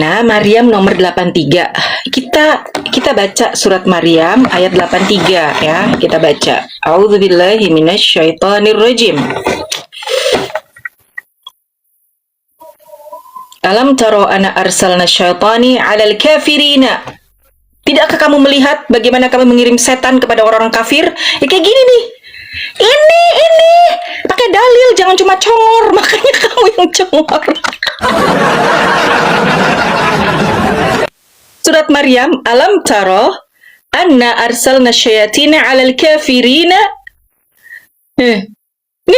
ya, Maryam nomor 83. Kita baca surat Maryam ayat 83 ya. Kita baca. A'udzubillahi minasyaitonirrajim. Alam taro ana arsalna syaitani 'alal kafirina. Tidakkah kamu melihat bagaimana kami mengirim setan kepada orang-orang kafir? Ya kayak gini nih. Ini pakai dalil, jangan cuma congor. Makanya kamu yang congor. Surat Maryam, alam taro anna arsalna syayatina 'alal kafirina. Ini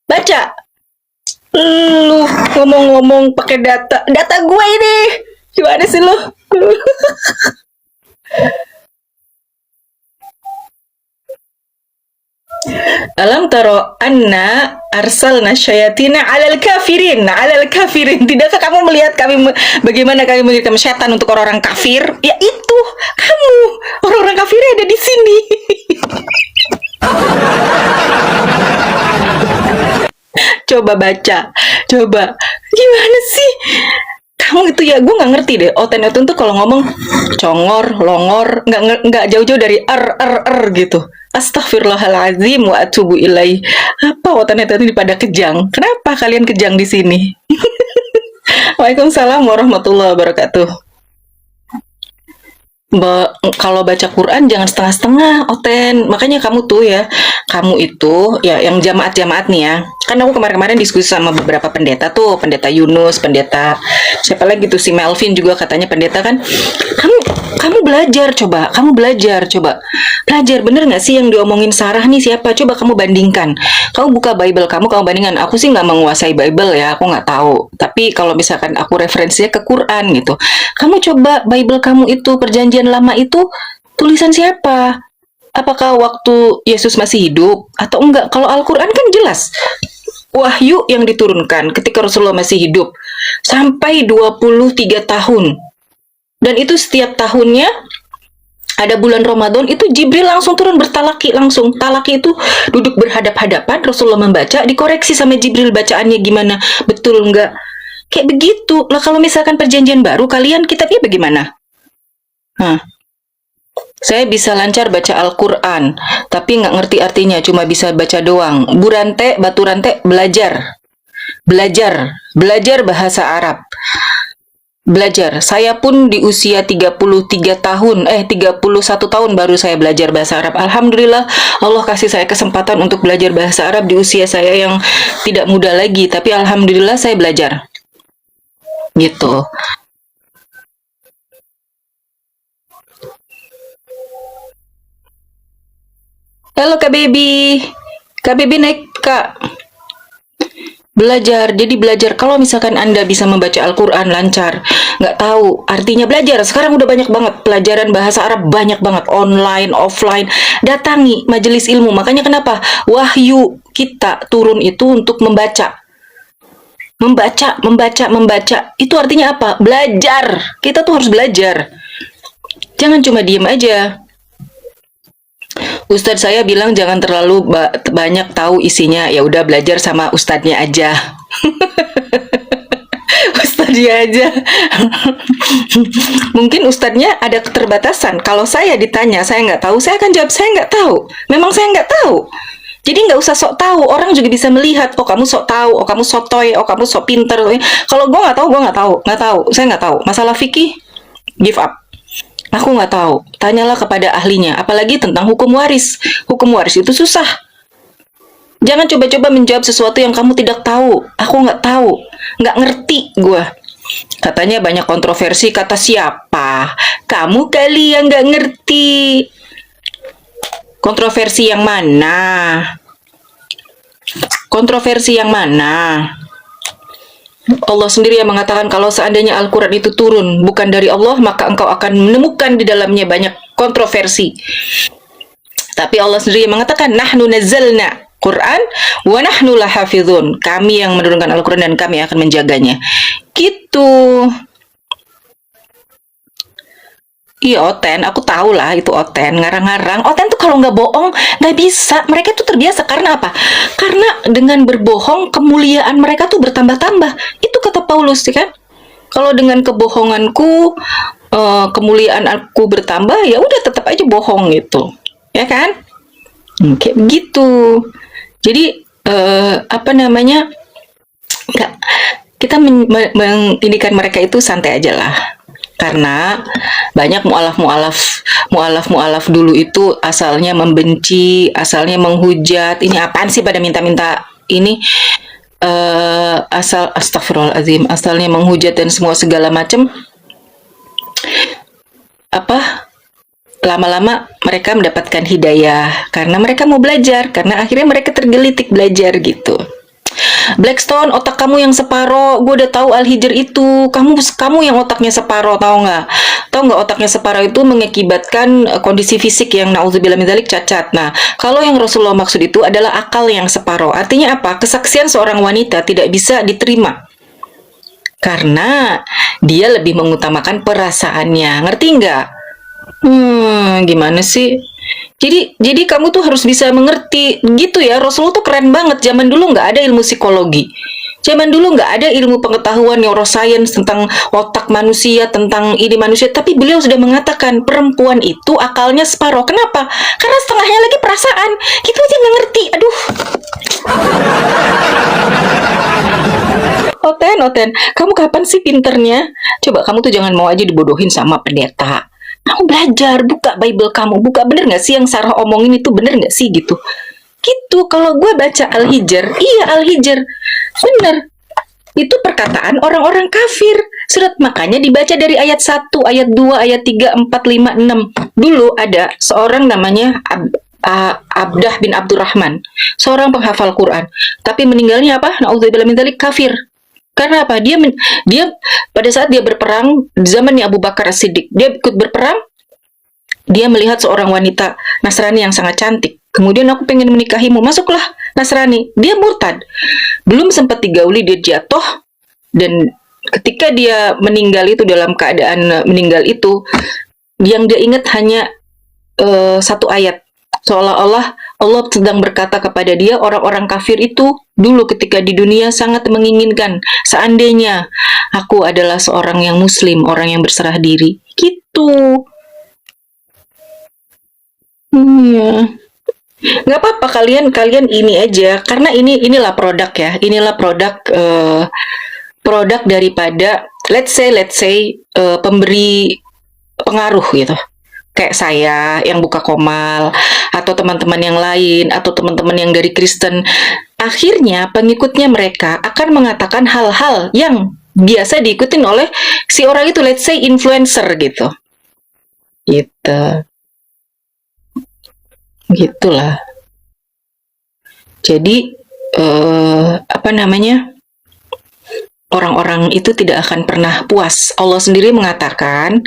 baca. Lu ngomong-ngomong pakai data gue ini. Gimana sih lu? Alam taro anna arsalna syayatina 'alal kafirin. Tidakkah kamu melihat bagaimana kami mengirim setan untuk orang-orang kafir? Ya itu, kamu. Orang-orang kafir ada di sini. Coba baca. Gimana sih? Kamu itu ya, gue nggak ngerti deh. Oten tuh kalau ngomong congor, longor, nggak jauh-jauh dari gitu. Astaghfirullahaladzim wa atubu ilaih. Apa Oten itu pada kejang? Kenapa kalian kejang di sini? Waalaikumsalam warahmatullahi wabarakatuh. Kalau baca Quran jangan setengah-setengah, Oten. Makanya kamu itu ya yang jamaat nih ya. Kan aku kemarin-kemarin diskusi sama beberapa pendeta tuh, pendeta Yunus, pendeta siapa lagi tuh, si Melvin juga katanya pendeta kan. Kamu belajar coba. Belajar bener nggak sih yang diomongin Sarah nih siapa? Coba kamu bandingkan. Kamu buka Bible kamu bandingkan. Aku sih nggak menguasai Bible ya, aku nggak tahu. Tapi kalau misalkan aku referensinya ke Quran gitu, kamu coba Bible kamu itu Perjanjian Lama itu tulisan siapa? Apakah waktu Yesus masih hidup atau enggak? Kalau Al-Quran kan jelas wahyu yang diturunkan ketika Rasulullah masih hidup sampai 23 tahun. Dan itu setiap tahunnya ada bulan Ramadan itu Jibril langsung turun bertalaki langsung. Talaki itu duduk berhadap-hadapan, Rasulullah membaca, dikoreksi sama Jibril bacaannya gimana, betul enggak? Kayak begitu. Lah kalau misalkan perjanjian baru kalian kitabnya bagaimana? Saya bisa lancar baca Al-Quran, tapi nggak ngerti artinya, cuma bisa baca doang. Batu rante, belajar bahasa Arab. Belajar. Saya pun di usia 31 tahun baru saya belajar bahasa Arab. Alhamdulillah, Allah kasih saya kesempatan untuk belajar bahasa Arab di usia saya yang tidak muda lagi, tapi alhamdulillah saya belajar. Gitu. Halo Kak Baby naik Kak. Belajar, kalau misalkan Anda bisa membaca Al-Quran lancar, nggak tahu artinya belajar. Sekarang udah banyak banget pelajaran bahasa Arab, banyak banget online, offline. Datangi majelis ilmu. Makanya kenapa wahyu kita turun itu untuk membaca. Itu artinya apa? Belajar. Kita tuh harus belajar. Jangan cuma diem aja. Ustadz saya bilang jangan terlalu banyak tahu isinya. Ya udah belajar sama ustadznya aja. Ustadznya aja. Mungkin ustadznya ada keterbatasan. Kalau saya ditanya saya nggak tahu, saya akan jawab saya nggak tahu. Memang saya nggak tahu. Jadi nggak usah sok tahu. Orang juga bisa melihat. Oh kamu sok tahu. Oh kamu sotoy. Oh kamu sok pinter. Kalau gue nggak tahu, Saya nggak tahu. Masalah fikih, give up. Aku nggak tahu. Tanyalah kepada ahlinya. Apalagi tentang hukum waris. Hukum waris itu susah. Jangan coba-coba menjawab sesuatu yang kamu tidak tahu. Aku nggak tahu. Nggak ngerti gue. Katanya banyak kontroversi. Kata siapa? Kamu kali yang nggak ngerti. Kontroversi yang mana? Allah sendiri yang mengatakan kalau seandainya Al-Quran itu turun bukan dari Allah, maka engkau akan menemukan di dalamnya banyak kontroversi. Tapi Allah sendiri yang mengatakan nahnu nazzalna Quran wa nahnu lahafizun. Kami yang menurunkan Al-Quran dan kami akan menjaganya. Gitu. Iya Oten, aku tahu lah itu Oten, ngarang-ngarang. Oten tuh kalau nggak bohong nggak bisa. Mereka tuh terbiasa karena apa? Karena dengan berbohong kemuliaan mereka tuh bertambah-tambah. Itu kata Paulus, ya kan? Kalau dengan kebohonganku, kemuliaan aku bertambah, ya udah tetap aja bohong gitu, ya kan? Kayak begitu. Jadi apa namanya? Nggak, kita mengindikan mereka itu santai aja lah. Karena banyak mualaf dulu itu asalnya membenci, asalnya menghujat. Ini apaan sih pada minta-minta ini, asal astagfirullahaladzim, asalnya menghujat dan semua segala macam. Apa, lama-lama mereka mendapatkan hidayah karena mereka mau belajar, karena akhirnya mereka tergelitik belajar gitu. Blackstone, otak kamu yang separo, gue udah tahu Al-Hijr itu, kamu yang otaknya separo, tahu nggak otaknya separo itu mengakibatkan kondisi fisik yang naudzubillah min dzalik cacat. Nah, kalau yang Rasulullah maksud itu adalah akal yang separo. Artinya apa? Kesaksian seorang wanita tidak bisa diterima karena dia lebih mengutamakan perasaannya, ngerti nggak? Gimana sih? Jadi kamu tuh harus bisa mengerti gitu ya. Rasulullah tuh keren banget. Zaman dulu nggak ada ilmu psikologi. Zaman dulu nggak ada ilmu pengetahuan neuroscience tentang otak manusia, tentang ini manusia. Tapi beliau sudah mengatakan perempuan itu akalnya separuh. Kenapa? Karena setengahnya lagi perasaan. Gitu aja nggak ngerti. Aduh. Oten, kamu kapan sih pinternya? Coba kamu tuh jangan mau aja dibodohin sama pendeta. Kamu belajar, buka Bible kamu, buka, bener nggak sih yang Sarah omongin itu, bener nggak sih gitu? Gitu, kalau gue baca Al-Hijr, iya Al-Hijr, bener. Itu perkataan orang-orang kafir. Surat, makanya dibaca dari ayat 1, ayat 2, ayat 3, 4, 5, 6. Dulu ada seorang namanya Abdah bin Abdurrahman, seorang penghafal Quran. Tapi meninggalnya apa? Na'udzubillah min dzalik, kafir. Karena apa? Dia pada saat dia berperang di zamannya Abu Bakar As-Siddiq, dia ikut berperang, dia melihat seorang wanita Nasrani yang sangat cantik. Kemudian, aku pengen menikahimu, masuklah Nasrani. Dia murtad. Belum sempat digauli dia jatuh, dan ketika dia meninggal itu, dalam keadaan meninggal itu, yang dia ingat hanya satu ayat. Seolah-olah Allah sedang berkata kepada dia, orang-orang kafir itu dulu ketika di dunia sangat menginginkan, seandainya aku adalah seorang yang muslim, orang yang berserah diri. Gitu. Iya. Nggak apa-apa, kalian ini aja, karena inilah produk ya, inilah produk daripada let's say pemberi pengaruh gitu, kayak saya yang buka Komal, atau teman-teman yang lain, atau teman-teman yang dari Kristen. Akhirnya pengikutnya mereka akan mengatakan hal-hal yang biasa diikutin oleh si orang itu, let's say influencer gitu. Gitulah. Jadi apa namanya, orang-orang itu tidak akan pernah puas. Allah sendiri mengatakan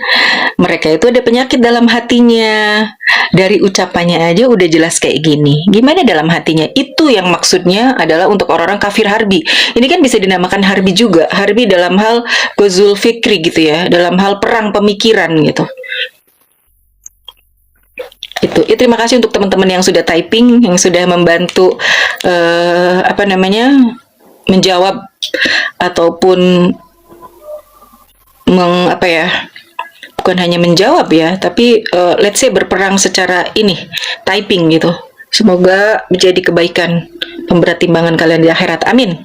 mereka itu ada penyakit dalam hatinya. Dari ucapannya aja udah jelas kayak gini. Gimana dalam hatinya? Itu yang maksudnya adalah untuk orang-orang kafir harbi. Ini kan bisa dinamakan harbi juga. Harbi dalam hal ghazul fikri gitu ya, dalam hal perang pemikiran gitu. Itu. Terima kasih untuk teman-teman yang sudah typing, yang sudah membantu apa namanya, menjawab ataupun apa ya, bukan hanya menjawab ya, tapi let's say berperang secara ini, typing gitu. Semoga menjadi kebaikan pemberat timbangan kalian di akhirat. Amin.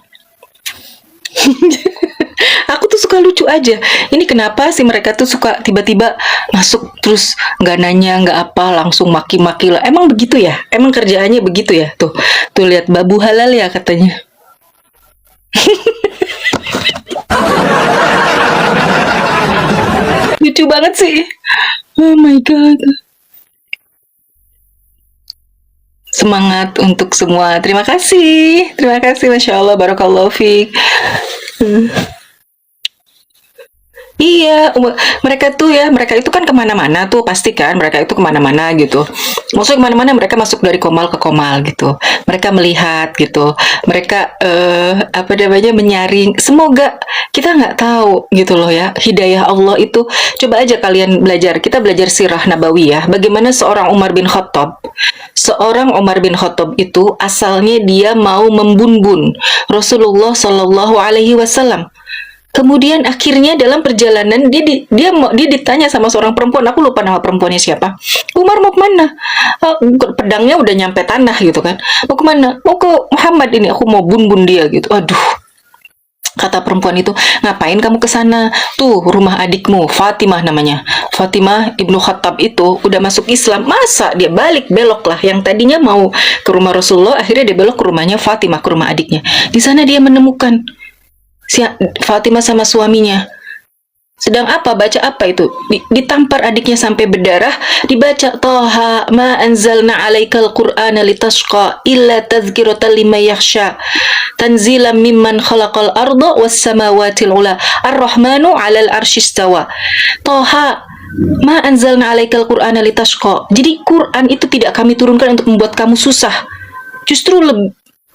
Aku tuh suka lucu aja. Ini kenapa sih mereka tuh suka tiba-tiba masuk terus nggak nanya, nggak apa, langsung maki-maki lah. Emang begitu ya? Emang kerjaannya begitu ya? Tuh lihat, babu halal ya katanya. Lucu banget sih. Oh my god. Semangat untuk semua. Terima kasih, Masya Allah, Barakallahu Fik. Iya, mereka itu kan kemana-mana tuh, pasti kan mereka itu kemana-mana gitu. Maksudnya kemana-mana, mereka masuk dari Komal ke Komal gitu. Mereka melihat gitu. Mereka apa namanya, menyaring. Semoga kita nggak tahu gitu loh ya. Hidayah Allah itu, coba aja kalian belajar. Kita belajar sirah nabawiyah. Bagaimana seorang Umar bin Khattab. Seorang Umar bin Khattab itu asalnya dia mau membunbun Rasulullah Shallallahu Alaihi Wasallam. Kemudian akhirnya dalam perjalanan dia ditanya sama seorang perempuan, aku lupa nama perempuannya siapa. Umar mau kemana? Pedangnya udah nyampe tanah gitu kan. Mau kemana? Mau ke Muhammad ini, aku mau bun dia gitu. Aduh, kata perempuan itu, ngapain kamu ke sana? Tuh rumah adikmu, Fatimah namanya. Fatimah ibnu Khattab itu udah masuk Islam. Masa dia balik belok lah? Yang tadinya mau ke rumah Rasulullah, akhirnya dia belok ke rumahnya Fatimah, ke rumah adiknya. Di sana dia menemukan si Fatimah sama suaminya. Sedang apa? Baca apa itu? Ditampar adiknya sampai berdarah. Dibaca, Toha ma anzalna alaikal qur'ana litashqa illa tazkiratan liman yakhsha tanzilan mimman khalaqal arda was samawati ula ar-rahmanu 'alal arsyistawa. Toha ma anzalna alaikal qur'ana litashqa. Jadi Quran itu tidak kami turunkan untuk membuat kamu susah. Justru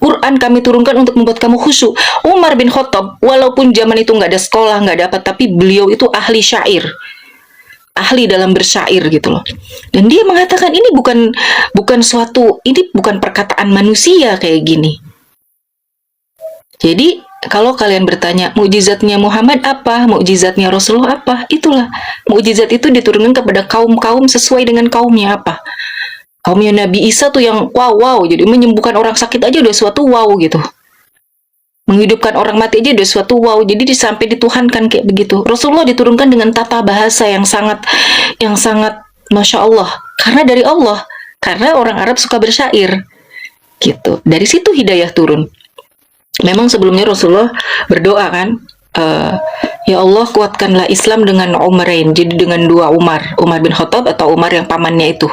Quran kami turunkan untuk membuat kamu khusyuk. Umar bin Khattab, walaupun zaman itu nggak ada sekolah, nggak ada apa, tapi beliau itu ahli syair, ahli dalam bersyair gitu loh. Dan dia mengatakan ini bukan perkataan manusia kayak gini. Jadi kalau kalian bertanya mukjizatnya Muhammad apa, mukjizatnya Rasulullah apa, itulah mukjizat itu diturunkan kepada kaum-kaum sesuai dengan kaumnya apa. Kaumnya Nabi Isa tuh yang wow, jadi menyembuhkan orang sakit aja udah suatu wow gitu. Menghidupkan orang mati aja udah suatu wow. Jadi sampai dituhankan kayak begitu. Rasulullah diturunkan dengan tata bahasa yang sangat Masya Allah. Karena dari Allah. Karena orang Arab suka bersyair. Gitu. Dari situ hidayah turun. Memang sebelumnya Rasulullah berdoa kan. Ya Allah kuatkanlah Islam dengan Umarain. Jadi dengan dua Umar. Umar bin Khattab atau Umar yang pamannya itu.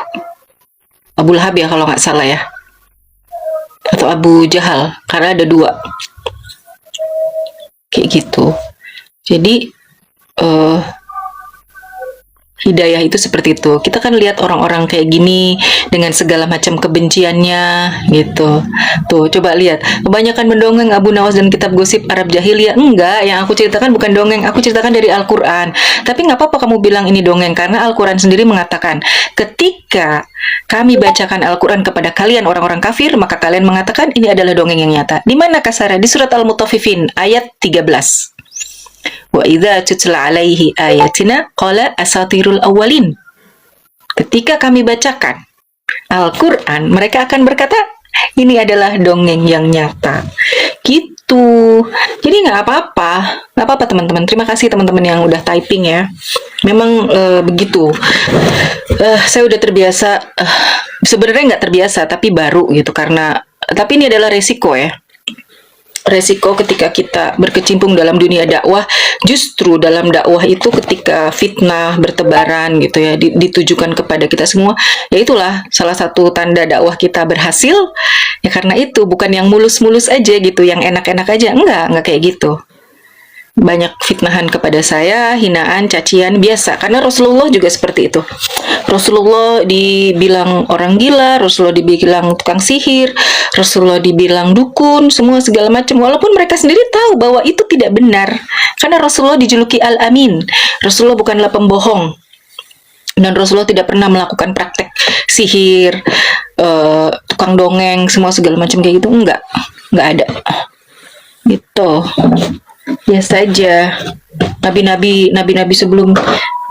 Abu Lahab ya kalau nggak salah ya, atau Abu Jahal, karena ada dua kayak gitu. Jadi hidayah itu seperti itu. Kita kan lihat orang-orang kayak gini dengan segala macam kebenciannya gitu. Tuh coba lihat, kebanyakan mendongeng Abu Nawas dan kitab gosip Arab jahiliyah. Enggak, yang aku ceritakan bukan dongeng, aku ceritakan dari Al-Quran. Tapi nggak apa-apa kamu bilang ini dongeng, karena Al-Quran sendiri mengatakan ketika kami bacakan Al-Quran kepada kalian orang-orang kafir, maka kalian mengatakan ini adalah dongeng yang nyata. Di mana kasarnya? Di surat Al-Mutaffifin ayat 13. Wa idza tutla alaihi ayatina qala asatirul awwalin. Ketika kami bacakan Al-Quran, mereka akan berkata ini adalah dongeng yang nyata. Gitu. Jadi nggak apa-apa teman-teman. Terima kasih teman-teman yang udah typing ya. Memang begitu. Saya udah terbiasa. Sebenarnya nggak terbiasa, tapi baru gitu tapi ini adalah resiko ya. Resiko ketika kita berkecimpung dalam dunia dakwah, justru dalam dakwah itu ketika fitnah bertebaran gitu ya, ditujukan kepada kita semua, ya itulah salah satu tanda dakwah kita berhasil, ya karena itu bukan yang mulus-mulus aja gitu, yang enak-enak aja, enggak kayak gitu. Banyak fitnahan kepada saya, hinaan, cacian, biasa. Karena Rasulullah juga seperti itu. Rasulullah dibilang orang gila, Rasulullah dibilang tukang sihir, Rasulullah dibilang dukun, semua segala macam. Walaupun mereka sendiri tahu bahwa itu tidak benar. Karena Rasulullah dijuluki Al-Amin. Rasulullah bukanlah pembohong. Dan Rasulullah tidak pernah melakukan praktek sihir, tukang dongeng, semua segala macam kayak gitu. Enggak ada. Gitu. Biasa aja. Nabi-nabi sebelum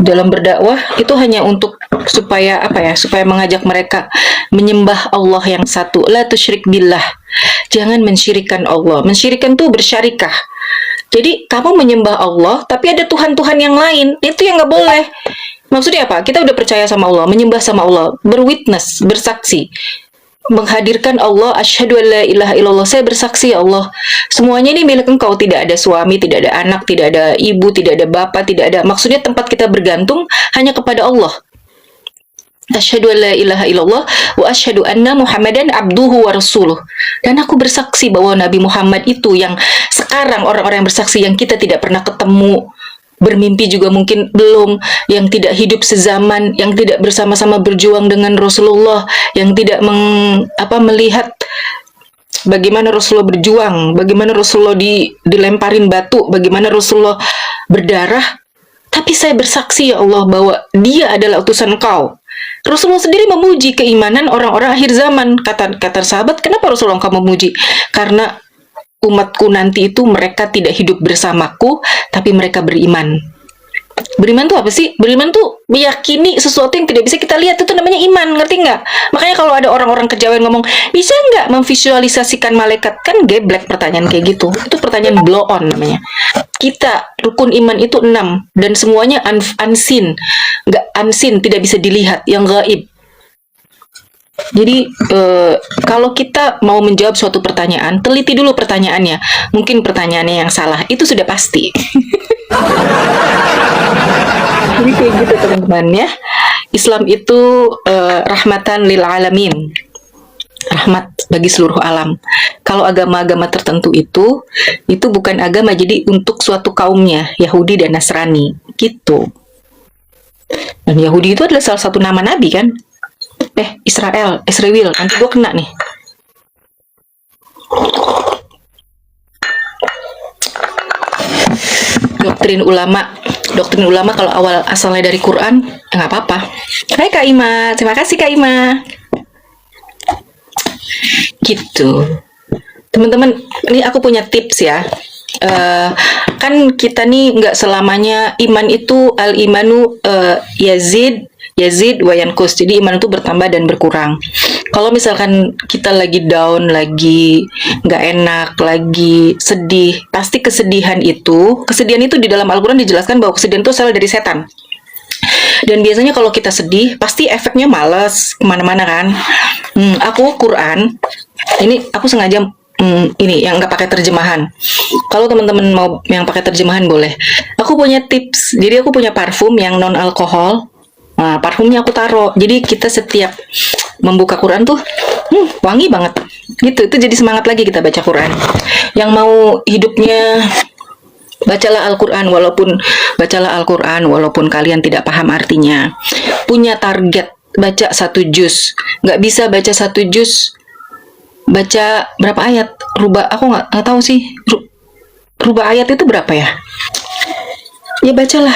dalam berdakwah itu hanya untuk supaya supaya mengajak mereka menyembah Allah yang satu. La tusyrik billah. Jangan mensyirikan Allah. Mensyirikan tuh bersyarikah. Jadi kamu menyembah Allah tapi ada Tuhan-Tuhan yang lain. Itu yang nggak boleh. Maksudnya apa? Kita udah percaya sama Allah, menyembah sama Allah, berwitness, bersaksi, menghadirkan Allah, asyhadu an la ilaha illallah, saya bersaksi ya Allah, semuanya ini milik Engkau, tidak ada suami, tidak ada anak, tidak ada ibu, tidak ada bapak, tidak ada, maksudnya tempat kita bergantung hanya kepada Allah. Asyhadu an la ilaha illallah wa asyhadu anna Muhammadan abduhu wa rasuluh. Dan aku bersaksi bahwa Nabi Muhammad itu yang sekarang orang-orang yang bersaksi yang kita tidak pernah ketemu, bermimpi juga mungkin belum, yang tidak hidup sezaman, yang tidak bersama-sama berjuang dengan Rasulullah, yang tidak melihat bagaimana Rasulullah berjuang, bagaimana Rasulullah dilemparin batu, bagaimana Rasulullah berdarah. Tapi saya bersaksi ya Allah bahwa dia adalah utusan Kau. Rasulullah sendiri memuji keimanan orang-orang akhir zaman. Kata sahabat, kenapa Rasulullah engkau memuji? Karena umatku nanti itu mereka tidak hidup bersamaku, tapi mereka beriman. Beriman tuh apa sih? Beriman tuh meyakini sesuatu yang tidak bisa kita lihat, itu namanya iman, ngerti nggak? Makanya kalau ada orang-orang kejawen ngomong, bisa nggak memvisualisasikan malaikat? Kan geblek pertanyaan kayak gitu. Itu pertanyaan blow on namanya. Kita, rukun iman itu 6, dan semuanya unseen. Nggak unseen, tidak bisa dilihat, yang gaib. Jadi kalau kita mau menjawab suatu pertanyaan, teliti dulu pertanyaannya. Mungkin pertanyaannya yang salah, itu sudah pasti. Jadi kayak gitu teman-teman ya. Islam itu rahmatan lil alamin, rahmat bagi seluruh alam. Kalau agama-agama tertentu itu bukan agama, jadi untuk suatu kaumnya, Yahudi dan Nasrani gitu. Dan Yahudi itu adalah salah satu nama Nabi kan? Israel, nanti gue kena nih. Doktrin ulama kalau awal asalnya dari Quran, nggak apa-apa. Hai Kak Ima, terima kasih Kak Ima. Gitu. Teman-teman, ini aku punya tips ya. Kan kita nih nggak selamanya iman itu al-imanu yazid wa yanqus. Jadi iman itu bertambah dan berkurang. Kalau misalkan kita lagi down, lagi nggak enak, lagi sedih, pasti kesedihan itu di dalam Al-Quran dijelaskan bahwa kesedihan itu asal dari setan. Dan biasanya kalau kita sedih, pasti efeknya males kemana-mana kan. Aku Quran, ini aku sengaja ini yang nggak pakai terjemahan. Kalau teman-teman mau yang pakai terjemahan boleh. Aku punya tips. Jadi aku punya parfum yang non alkohol. Nah, parfumnya aku taruh. Jadi kita setiap membuka Quran tuh wangi banget. Gitu. Itu jadi semangat lagi kita baca Quran. Yang mau hidupnya bacalah Al-Quran walaupun kalian tidak paham artinya. Punya target baca 1 juz. Nggak bisa baca 1 juz. Baca berapa ayat? Aku nggak tahu sih. Rubah ayat itu berapa ya? Ya bacalah.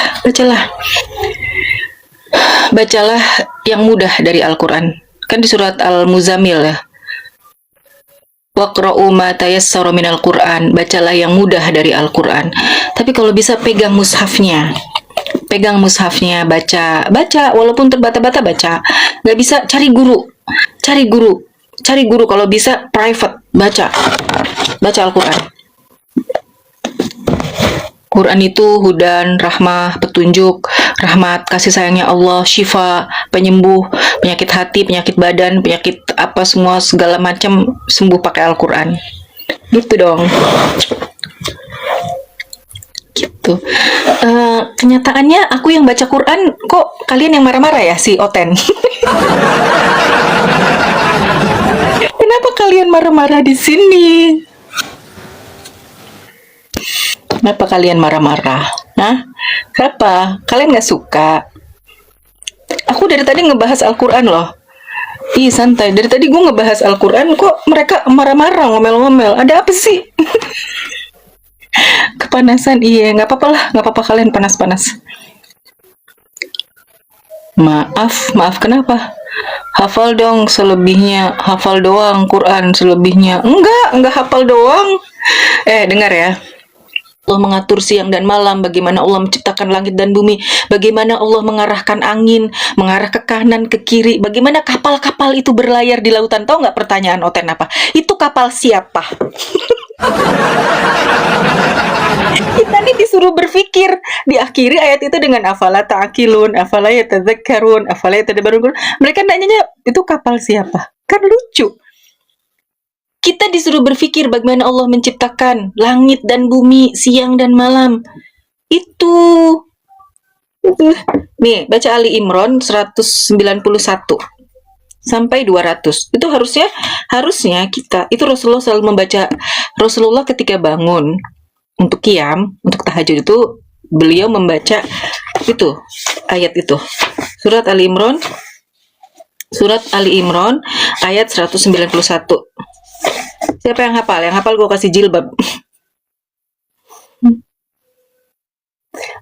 Bacalah yang mudah dari Al-Quran. Kan di surat Al-Muzammil ya. Waqra'u ma tayassara minal Qur'an. Bacalah yang mudah dari Al-Quran. Tapi kalau bisa pegang mushafnya. Baca. Walaupun terbata-bata baca. Gak bisa cari guru. Kalau bisa private. Baca Al-Quran. Quran itu hudan, rahmah, petunjuk, rahmat, kasih sayangnya Allah, syifa, penyembuh, penyakit hati, penyakit badan, penyakit apa semua segala macam sembuh pakai Al-Quran. Gitu dong. Gitu. Kenyataannya aku yang baca Quran, kok kalian yang marah-marah ya si Oten? Kenapa kalian marah-marah di sini? Kenapa kalian marah-marah? Hah? Kenapa? Kalian gak suka? Aku dari tadi ngebahas Al-Quran loh. Ih, santai. Dari tadi gue ngebahas Al-Quran, kok mereka marah-marah, ngomel-ngomel. Ada apa sih? Kepanasan, iya. Gak apa-apa lah. Gak apa-apa kalian panas-panas. Maaf kenapa? Hafal dong selebihnya. Hafal doang Quran selebihnya. Enggak hafal doang. Dengar ya. Allah mengatur siang dan malam, bagaimana Allah menciptakan langit dan bumi, bagaimana Allah mengarahkan angin, mengarah ke kanan, ke kiri, bagaimana kapal-kapal itu berlayar di lautan. Tahu nggak pertanyaan Oten apa? Itu kapal siapa? Kita nih disuruh berpikir. Diakhiri ayat itu dengan afala ta'qilun, afala yatadzakkarun, afala yatadabbarun. Mereka nanyanya itu kapal siapa? Kan lucu. Kita disuruh berpikir bagaimana Allah menciptakan langit dan bumi, siang dan malam. Itu. Nih, baca Ali Imran 191 sampai 200. Itu harusnya kita, itu Rasulullah selalu membaca. Rasulullah ketika bangun untuk qiyam, untuk tahajud itu beliau membaca itu, ayat itu. Surat Ali Imran ayat 191. Siapa yang hafal? Yang hafal gue kasih jilbab.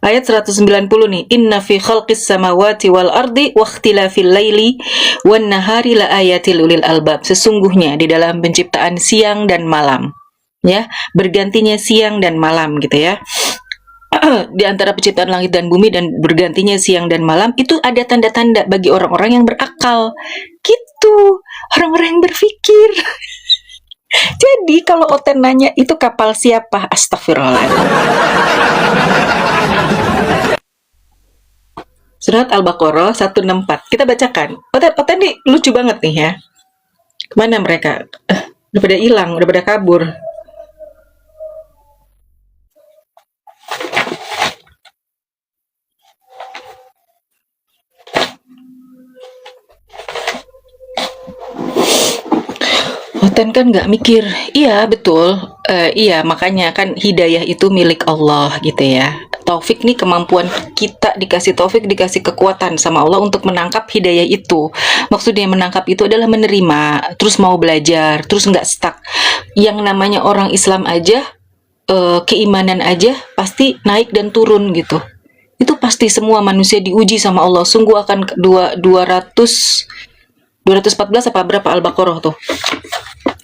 Ayat 190 nih. Inna fi khalqis samawati wal ardi wa ikhtilafil laili wan nahari la ayatil ulil albab. Sesungguhnya di dalam penciptaan siang dan malam. ya, bergantinya siang dan malam gitu ya. Di antara penciptaan langit dan bumi dan bergantinya siang dan malam itu ada tanda-tanda bagi orang-orang yang berakal. Gitu, orang-orang yang berpikir. Jadi kalau Oten nanya itu kapal siapa? Astagfirullahaladzim. Surat Al-Baqarah 164. Kita bacakan. Oten nih lucu banget nih ya. Kemana mereka? Udah pada hilang, udah pada kabur. Oten kan nggak mikir. Iya betul. Iya makanya kan hidayah itu milik Allah gitu ya. Taufik nih kemampuan kita dikasih taufik, dikasih kekuatan sama Allah untuk menangkap hidayah itu. Maksudnya menangkap itu adalah menerima, terus mau belajar, terus nggak stuck. Yang namanya orang Islam aja, keimanan aja pasti naik dan turun gitu. Itu pasti semua manusia diuji sama Allah. Sungguh akan 214 apa berapa Al-Baqarah tuh.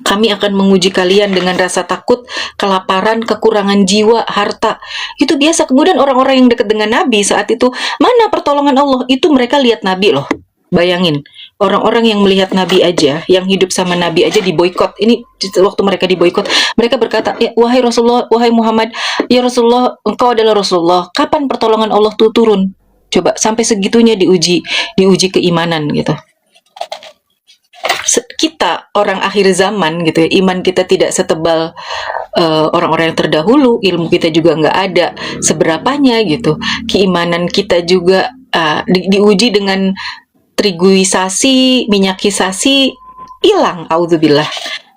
Kami akan menguji kalian dengan rasa takut, kelaparan, kekurangan jiwa, harta. Itu biasa. Kemudian orang-orang yang dekat dengan Nabi saat itu, mana pertolongan Allah? Itu mereka lihat Nabi loh. Bayangin, orang-orang yang melihat Nabi aja, yang hidup sama Nabi aja diboikot. Ini waktu mereka diboikot, mereka berkata, ya, wahai Rasulullah, wahai Muhammad, ya Rasulullah, engkau adalah Rasulullah. Kapan pertolongan Allah tuh turun? Coba sampai segitunya diuji keimanan gitu. Kita orang akhir zaman gitu ya, iman kita tidak setebal orang-orang yang terdahulu, ilmu kita juga nggak ada seberapanya gitu, keimanan kita juga diuji dengan triguisasi, minyakisasi, hilang. Auzubillah,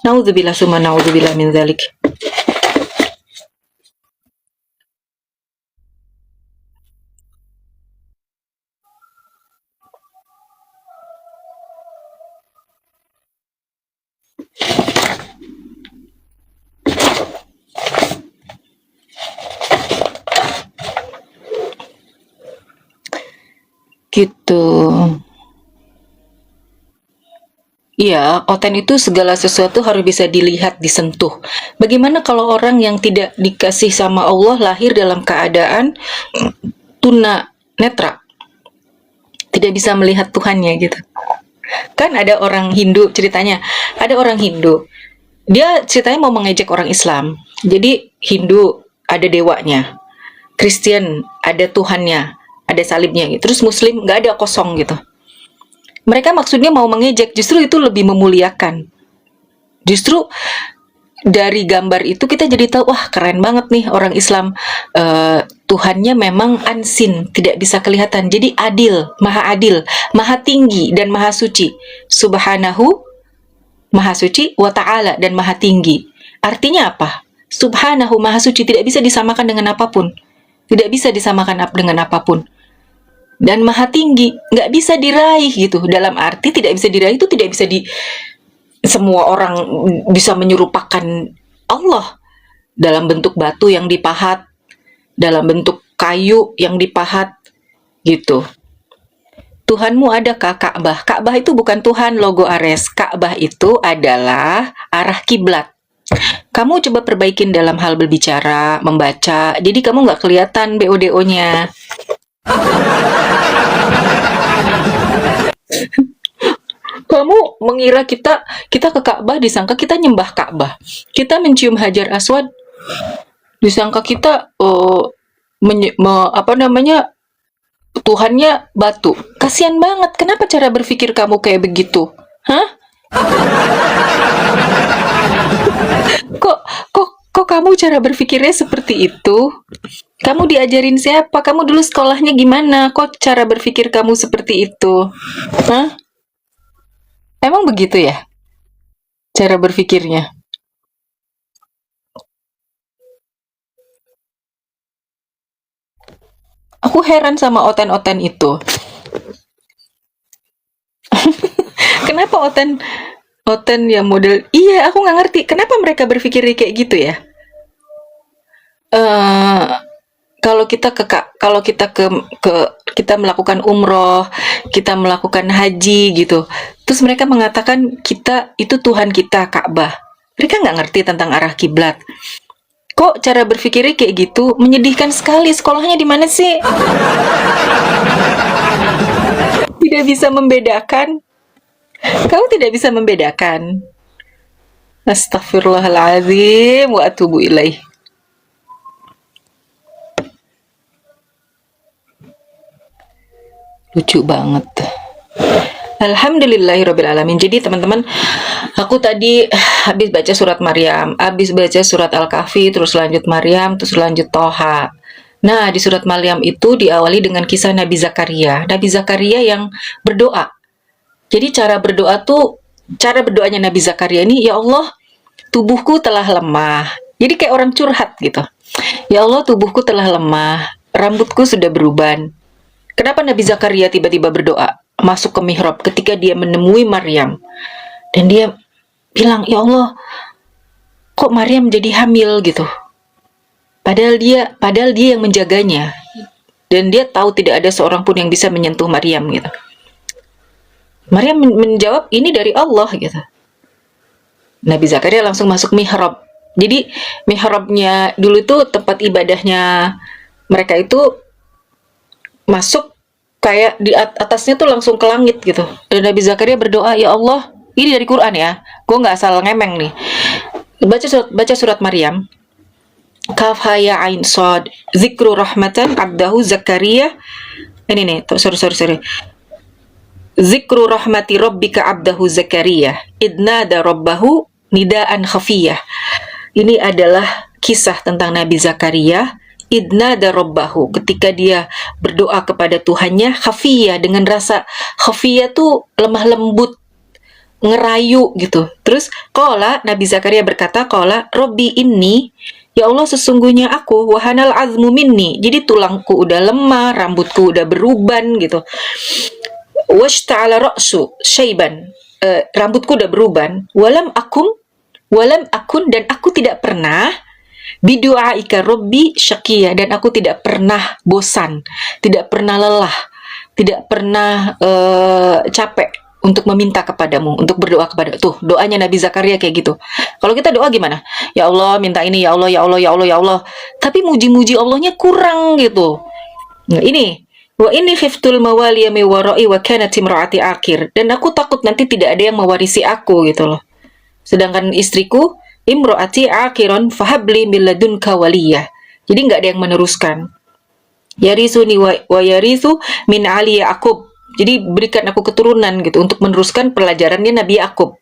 naudzubillah, summa naudzubillah min dzalik. Gitu. Iya, Oten itu segala sesuatu harus bisa dilihat, disentuh. Bagaimana kalau orang yang tidak dikasih sama Allah lahir dalam keadaan tuna netra, tidak bisa melihat Tuhannya gitu. Kan ada orang Hindu ceritanya, ada orang Hindu, dia ceritanya mau mengejek orang Islam. Jadi Hindu ada dewanya, Kristen ada Tuhannya, ada salibnya gitu. Terus Muslim nggak ada, kosong gitu. Mereka maksudnya mau mengejek, justru itu lebih memuliakan. Justru dari gambar itu kita jadi tahu, wah keren banget nih orang Islam. Tuhannya memang unseen, tidak bisa kelihatan. Jadi adil, maha tinggi dan maha suci. Subhanahu, maha suci, wa ta'ala, dan maha tinggi. Artinya apa? Subhanahu, maha suci, tidak bisa disamakan dengan apapun. Tidak bisa disamakan dengan apapun. Dan maha tinggi, nggak bisa diraih gitu. Dalam arti tidak bisa diraih itu tidak bisa semua orang bisa menyerupakan Allah dalam bentuk batu yang dipahat, dalam bentuk kayu yang dipahat gitu. Tuhanmu adakah? Ka'bah. Ka'bah itu bukan Tuhan, logo Ares. Ka'bah itu adalah arah kiblat. Kamu coba perbaikin dalam hal berbicara, membaca, jadi kamu nggak kelihatan BODO-nya. Kamu mengira kita ke Ka'bah, disangka kita nyembah Ka'bah. Kita mencium Hajar Aswad, disangka kita Tuhannya batu. Kasian banget. Kenapa cara berpikir kamu kayak begitu? Hah? Kok kamu cara berpikirnya seperti itu? Kamu diajarin siapa? Kamu dulu sekolahnya gimana? Kok cara berpikir kamu seperti itu? Hah? Emang begitu ya? Cara berpikirnya? Aku heran sama Oten-Oten itu. Kenapa Oten yang model, iya aku nggak ngerti kenapa mereka berpikir kayak gitu ya. Kalau kita kita melakukan umroh, kita melakukan haji gitu, terus mereka mengatakan kita itu Tuhan kita Ka'bah. Mereka nggak ngerti tentang arah kiblat. Kok cara berpikirnya kayak gitu? Menyedihkan sekali. Sekolahnya di mana sih? Tidak bisa membedakan. Kamu tidak bisa membedakan. Astaghfirullahaladzim wa atubu ilaih. Lucu banget. Alhamdulillahirrabbilalamin. Jadi teman-teman, aku tadi habis baca surat Maryam, habis baca surat Al-Kahfi, terus lanjut Maryam, terus lanjut Toha. Nah, di surat Maryam itu diawali dengan kisah Nabi Zakaria. Nabi Zakaria yang berdoa. Jadi cara berdoanya Nabi Zakaria ini, ya Allah, tubuhku telah lemah. Jadi kayak orang curhat gitu. Ya Allah, tubuhku telah lemah, rambutku sudah beruban. Kenapa Nabi Zakaria tiba-tiba berdoa? Masuk ke mihrab ketika dia menemui Maryam. Dan dia bilang, ya Allah, kok Maryam jadi hamil gitu? Padahal dia yang menjaganya. Dan dia tahu tidak ada seorang pun yang bisa menyentuh Maryam gitu. Maryam menjawab, ini dari Allah gitu. Nabi Zakaria langsung masuk mihrab. Jadi mihrabnya dulu itu tempat ibadahnya mereka itu masuk kayak di atasnya tuh langsung ke langit gitu. Dan Nabi Zakaria berdoa, ya Allah, ini dari Quran ya, gue nggak asal ngemeng nih. Baca surat Maryam. Kaf ha ya ain sad, zikru rahmatan abdahu Zakaria. Ini nih, sorry. Zikru rahmati rabbika abdahu Zakaria, idnada rabbahu nidaan khafiyah. Ini adalah kisah tentang Nabi Zakaria. Idnada rabbahu, ketika dia berdoa kepada Tuhannya, khafiyah, dengan rasa khafiyah tuh lemah lembut, ngerayu gitu. Terus Nabi Zakaria berkata, Robbi inni, ya Allah, sesungguhnya aku, wahanal azmu minni, jadi tulangku udah lemah, rambutku udah beruban gitu. Washta'ala ra'su syaiban, rambutku udah beruban. Walam akun, dan aku tidak pernah bidu'aika Robbi syaqiyah, dan aku tidak pernah bosan, tidak pernah lelah, tidak pernah capek untuk meminta kepadamu, untuk berdoa kepada. Tuh, doanya Nabi Zakaria kayak gitu. Kalau kita doa gimana? Ya Allah, minta ini, ya Allah, ya Allah, ya Allah, ya Allah. Tapi muji-muji Allahnya kurang gitu. Nah, ini wa inni khiftul mawaliya mi wara'i wa kanat imraati akhir, dan aku takut nanti tidak ada yang mewarisi aku gitu loh. Sedangkan istriku imro'ati akhiron fahabli min ladunka waliyah. Jadi nggak ada yang meneruskan. Yarisuni wa yarisu min ali Yaqub. Jadi berikan aku keturunan gitu untuk meneruskan pelajarannya Nabi Yaqub.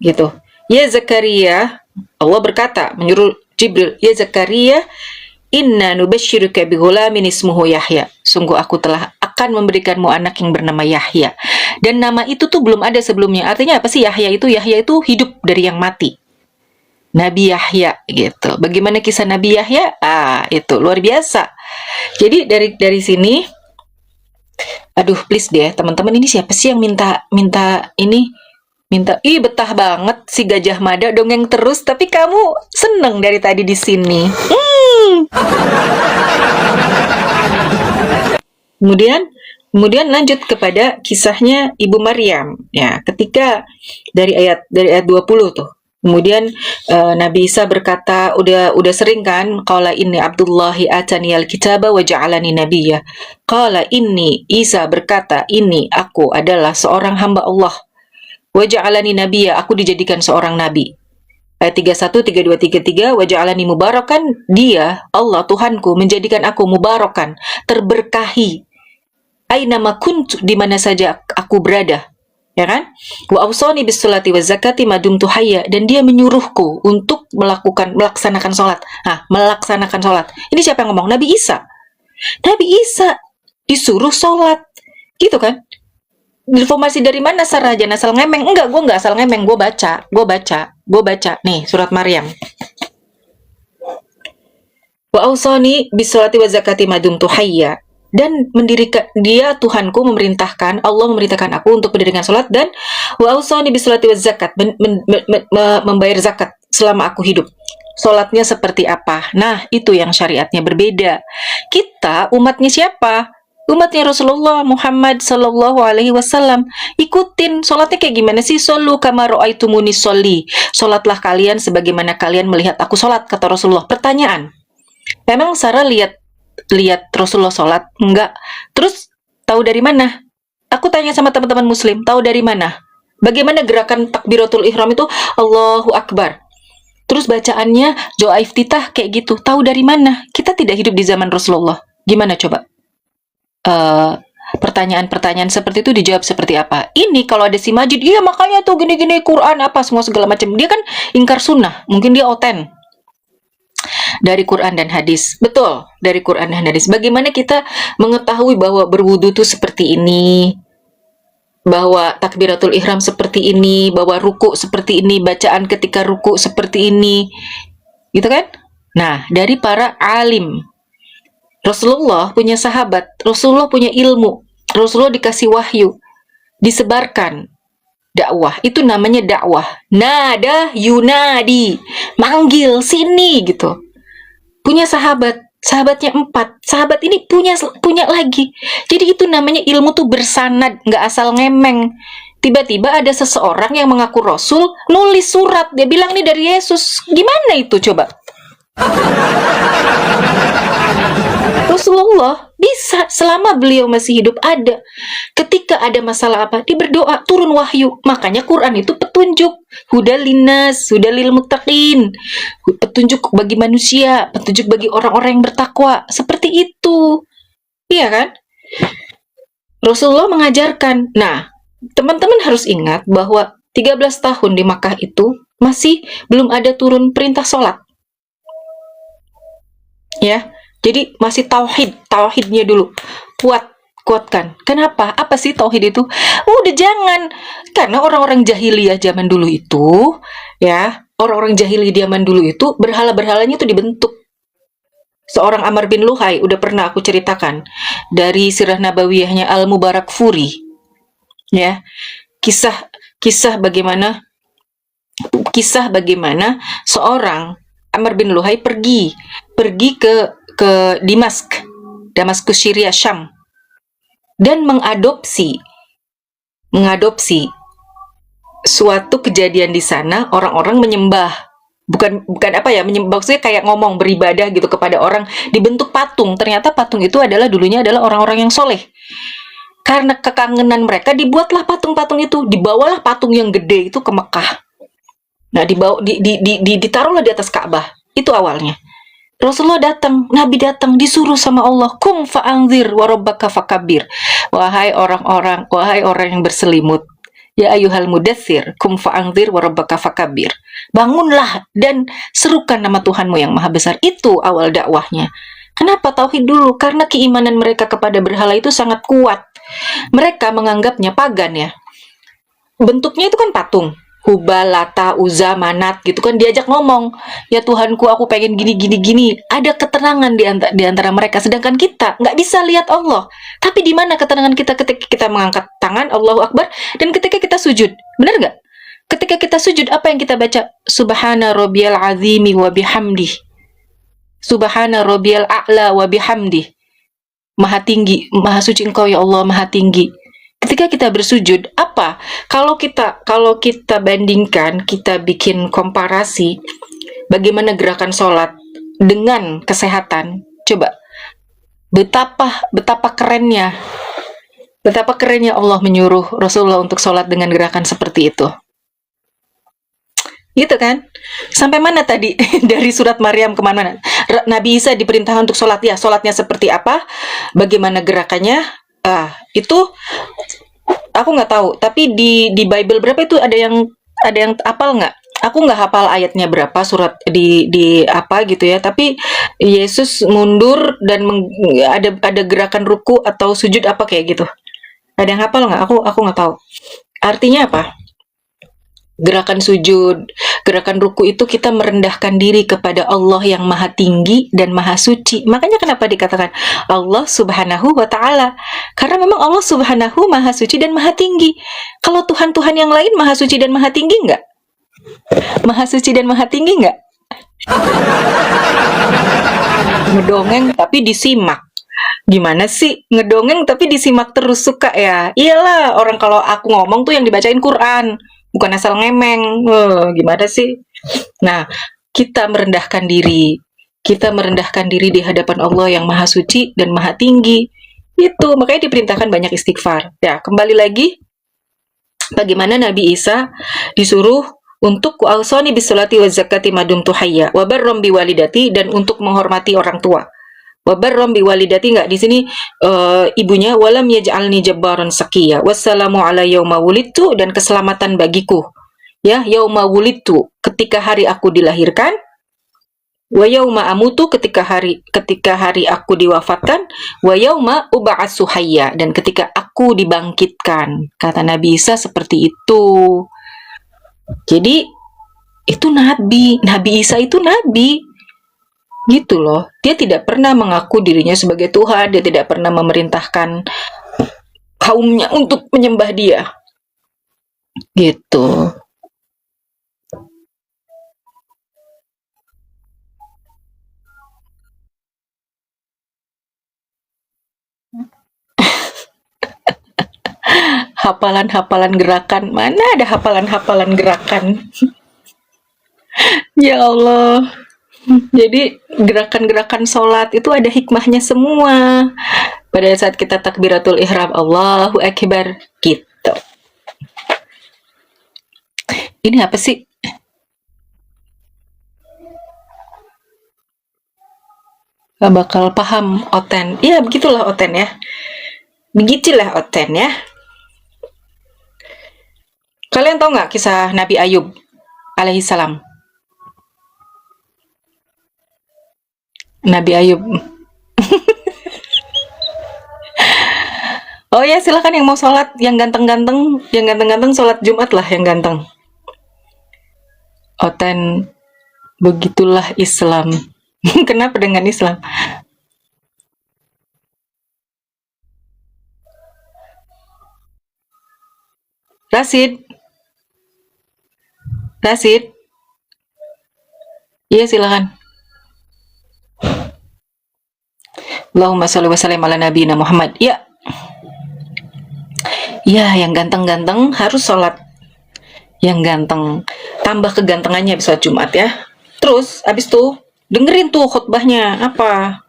Gitu. Ya Zakaria, Allah berkata menyuruh Jibril, ya Zakaria, inna nubasyiruka bi ghulamin ismuhu Yahya. Sungguh aku telah akan memberikanmu anak yang bernama Yahya. Dan nama itu tuh belum ada sebelumnya. Artinya apa sih Yahya itu? Yahya itu hidup dari yang mati. Nabi Yahya gitu. Bagaimana kisah Nabi Yahya? Itu luar biasa. Jadi dari sini, aduh please deh teman-teman, ini siapa sih yang minta betah banget si Gajah Mada dongeng terus, tapi kamu seneng dari tadi di sini. Kemudian lanjut kepada kisahnya Ibu Maryam. Ya, ketika dari ayat 20 tuh. Kemudian Nabi Isa berkata, udah sering kan, qala inni Abdullahi ataniyal kitaba wa ja'alani nabiyya. Qala inni, Isa berkata, ini aku adalah seorang hamba Allah. Wa ja'alani nabiyya, aku dijadikan seorang nabi. Ayat 31, 32, 33, wa ja'alani mubarakan, dia, Allah Tuhanku, menjadikan aku mubarakan, terberkahi. Aina ma kuntu, di mana saja aku berada. Ya kan? Wa awsani bis salati wa zakati madumtu hayya, dan dia menyuruhku untuk melaksanakan salat. Melaksanakan salat. Ini siapa yang ngomong? Nabi Isa. Nabi Isa disuruh salat. Gitu kan? Informasi dari mana Sarah? Jangan asal ngemeng. Enggak, gue enggak asal ngemeng, gue baca. Nih, surat Maryam. Wa awsani bis salati wa zakati madumtu hayya. Dan mendirikan dia, Tuhanku, Allah memerintahkan aku untuk mendirikan salat, dan wa ausani bis salati waz zakat, membayar zakat selama aku hidup. Salatnya seperti apa? Nah, itu yang syariatnya berbeda. Kita umatnya siapa? Umatnya Rasulullah Muhammad Sallallahu Alaihi Wasallam, ikutin sholatnya kayak gimana sih? Solu kama ro'aitumuni sholli. Sholatlah kalian sebagaimana kalian melihat aku sholat, kata Rasulullah. Pertanyaan, memang Sarah lihat Rasulullah sholat? Enggak. Terus tahu dari mana? Aku tanya sama teman-teman Muslim, tahu dari mana? Bagaimana gerakan takbiratul ihram itu? Allahu Akbar. Terus bacaannya doa iftitah kayak gitu. Tahu dari mana? Kita tidak hidup di zaman Rasulullah. Gimana coba? Pertanyaan-pertanyaan seperti itu dijawab seperti apa? Ini kalau ada si Majid, iya makanya tuh gini-gini Quran apa semua segala macam. Dia kan ingkar sunnah, mungkin dia oten dari Quran dan hadis. Betul, dari Quran dan hadis. Bagaimana kita mengetahui bahwa berwudu itu seperti ini, bahwa takbiratul ihram seperti ini, bahwa ruku seperti ini, bacaan ketika ruku seperti ini, gitu kan? Nah, dari para alim. Rasulullah punya sahabat, Rasulullah punya ilmu, Rasulullah dikasih wahyu, disebarkan dakwah. Itu namanya dakwah. Nada yunadi, manggil sini gitu. Punya sahabat, sahabatnya 4, sahabat ini punya lagi. Jadi itu namanya ilmu tuh bersanad, nggak asal ngemeng. Tiba-tiba ada seseorang yang mengaku Rasul, nulis surat, dia bilang nih dari Yesus. Gimana itu coba? Rasulullah bisa selama beliau masih hidup ada. Ketika ada masalah apa, dia berdoa, turun wahyu. Makanya Quran itu petunjuk. Huda linnas, huda lil muttaqin. Petunjuk bagi manusia, petunjuk bagi orang-orang yang bertakwa. Seperti itu. Iya kan? Rasulullah mengajarkan. Nah, teman-teman harus ingat bahwa 13 tahun di Makkah itu masih belum ada turun perintah sholat. Ya, jadi masih tauhidnya dulu. Kuatkan. Kenapa? Apa sih tauhid itu? Udah jangan. Karena orang-orang jahiliyah zaman dulu itu, ya, orang-orang jahiliyah zaman dulu itu berhala-berhalanya itu dibentuk. Seorang Amr bin Luhai, udah pernah aku ceritakan dari sirah nabawiyahnya Al-Mubarakfuri. Ya. Kisah bagaimana seorang Amr bin Luhai pergi ke Damaskus Syria Syam dan mengadopsi suatu kejadian di sana. Orang-orang menyembah, bukan apa ya, menyembah, maksudnya kayak ngomong beribadah gitu kepada orang, dibentuk patung. Ternyata patung itu dulunya adalah orang-orang yang soleh. Karena kekangenan mereka dibuatlah patung-patung itu, dibawalah patung yang gede itu ke Mekah. Nah, ditaruhlah di atas Ka'bah. Itu awalnya. Rasulullah datang, Nabi datang, disuruh sama Allah, kum fa'anzir warabbaka fakabir. Wahai orang yang berselimut, ya ayuhal mudathir, kum fa'anzir warabbaka fakabir. Bangunlah dan serukan nama Tuhanmu yang maha besar. Itu awal dakwahnya. Kenapa tauhid dulu? Karena keimanan mereka kepada berhala itu sangat kuat. Mereka menganggapnya pagan ya. Bentuknya itu kan patung. Hubal, Lata, Uzza, Manat gitu kan, diajak ngomong, ya Tuhanku aku pengen gini. Ada ketenangan di antara mereka, sedangkan kita nggak bisa lihat Allah. Tapi di mana ketenangan kita ketika kita mengangkat tangan Allahu Akbar dan ketika kita sujud? Benar nggak? Ketika kita sujud apa yang kita baca? Subhana rabbiyal azimi wa bihamdih. Subhana rabbiyal a'la wa bihamdih. Maha tinggi, maha suci Engkau ya Allah, maha tinggi. Ketika kita bersujud, apa? Kalau kita bandingkan, kita bikin komparasi, bagaimana gerakan sholat dengan kesehatan, coba, betapa kerennya Allah menyuruh Rasulullah untuk sholat dengan gerakan seperti itu. Gitu kan? Sampai mana tadi? Dari surat Maryam kemana? Nabi Isa diperintahkan untuk sholat, ya, sholatnya seperti apa? Bagaimana gerakannya? Itu aku nggak tahu, tapi di Bible berapa itu ada yang hafal nggak? Aku nggak hafal ayatnya berapa, surat di apa gitu ya, tapi Yesus mundur dan ada gerakan ruku atau sujud apa kayak gitu. Ada yang hafal nggak? Aku nggak tahu. Artinya apa? Gerakan sujud, gerakan ruku itu kita merendahkan diri kepada Allah yang maha tinggi dan maha suci. Makanya kenapa dikatakan Allah subhanahu wa ta'ala? Karena memang Allah subhanahu maha suci dan maha tinggi. Kalau Tuhan-Tuhan yang lain maha suci dan maha tinggi enggak? Maha suci dan maha tinggi enggak? Ngedongeng tapi disimak. Gimana sih ngedongeng tapi disimak terus suka ya? Iyalah, orang kalau aku ngomong tuh yang dibacain Quran, bukan asal ngemeng. Gimana sih? Nah, kita merendahkan diri. Kita merendahkan diri di hadapan Allah yang Maha Suci dan Maha Tinggi. Itu makanya diperintahkan banyak istighfar. Ya, kembali lagi bagaimana Nabi Isa disuruh untuk ku'alsoni bisolati wa zakati madum tuhayya wa barrom biwalidati, dan untuk menghormati orang tua. Wa barrom biwalidati, nggak di sini ibunya walam yaj'alni jabbaran sakiya wassalamu ala yauma wulidtu, dan keselamatan bagiku ya yauma wulidtu, ketika hari aku dilahirkan, wa yauma amutu, ketika hari aku diwafatkan, wa yauma ub'atsu hayya, dan ketika aku dibangkitkan. Kata Nabi Isa seperti itu. Jadi itu Nabi Isa itu nabi. Gitu loh. Dia tidak pernah mengaku dirinya sebagai Tuhan, dia tidak pernah memerintahkan kaumnya untuk menyembah dia. Gitu. Hafalan-hafalan gerakan. Mana ada hafalan-hafalan gerakan? Ya Allah. Jadi gerakan-gerakan sholat itu ada hikmahnya semua. Pada saat kita takbiratul ihram, Allahu Akbar, gitu. Ini apa sih? Gak bakal paham Oten. Iya, begitulah Oten ya. Begitulah Oten ya. Kalian tahu nggak kisah Nabi Ayub alaihissalam? Nabi Ayub. Oh ya, silakan yang mau sholat, yang ganteng-ganteng sholat Jumat lah yang ganteng. Oten, begitulah Islam. Kenapa dengan Islam? Rasid, Rasid, iya silakan. Allahumma sholli wa sallim ala nabiyina Muhammad. Ya, ya yang ganteng-ganteng harus sholat yang ganteng. Tambah kegantengannya bisa Jumat ya. Terus abis tuh dengerin tuh khutbahnya apa?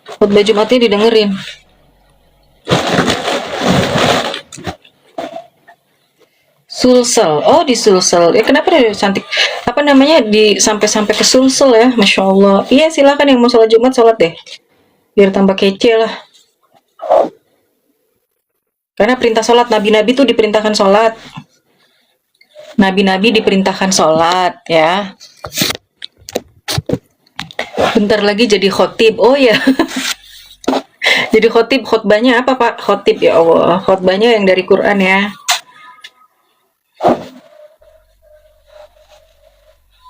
Khutbah Jumatnya didengerin. Sulsel, oh di Sulsel. Ya kenapa dia cantik? Apa namanya di sampai ke Sulsel ya? Masya Allah. Iya silakan yang mau sholat Jumat sholat deh. Biar tambah kece lah. Karena perintah sholat, nabi-nabi tuh diperintahkan sholat. Nabi-nabi diperintahkan sholat ya. Bentar lagi jadi khotib. Oh ya. Jadi khotib, khotbahnya apa Pak? Khotib ya Allah. Khotbahnya yang dari Quran ya.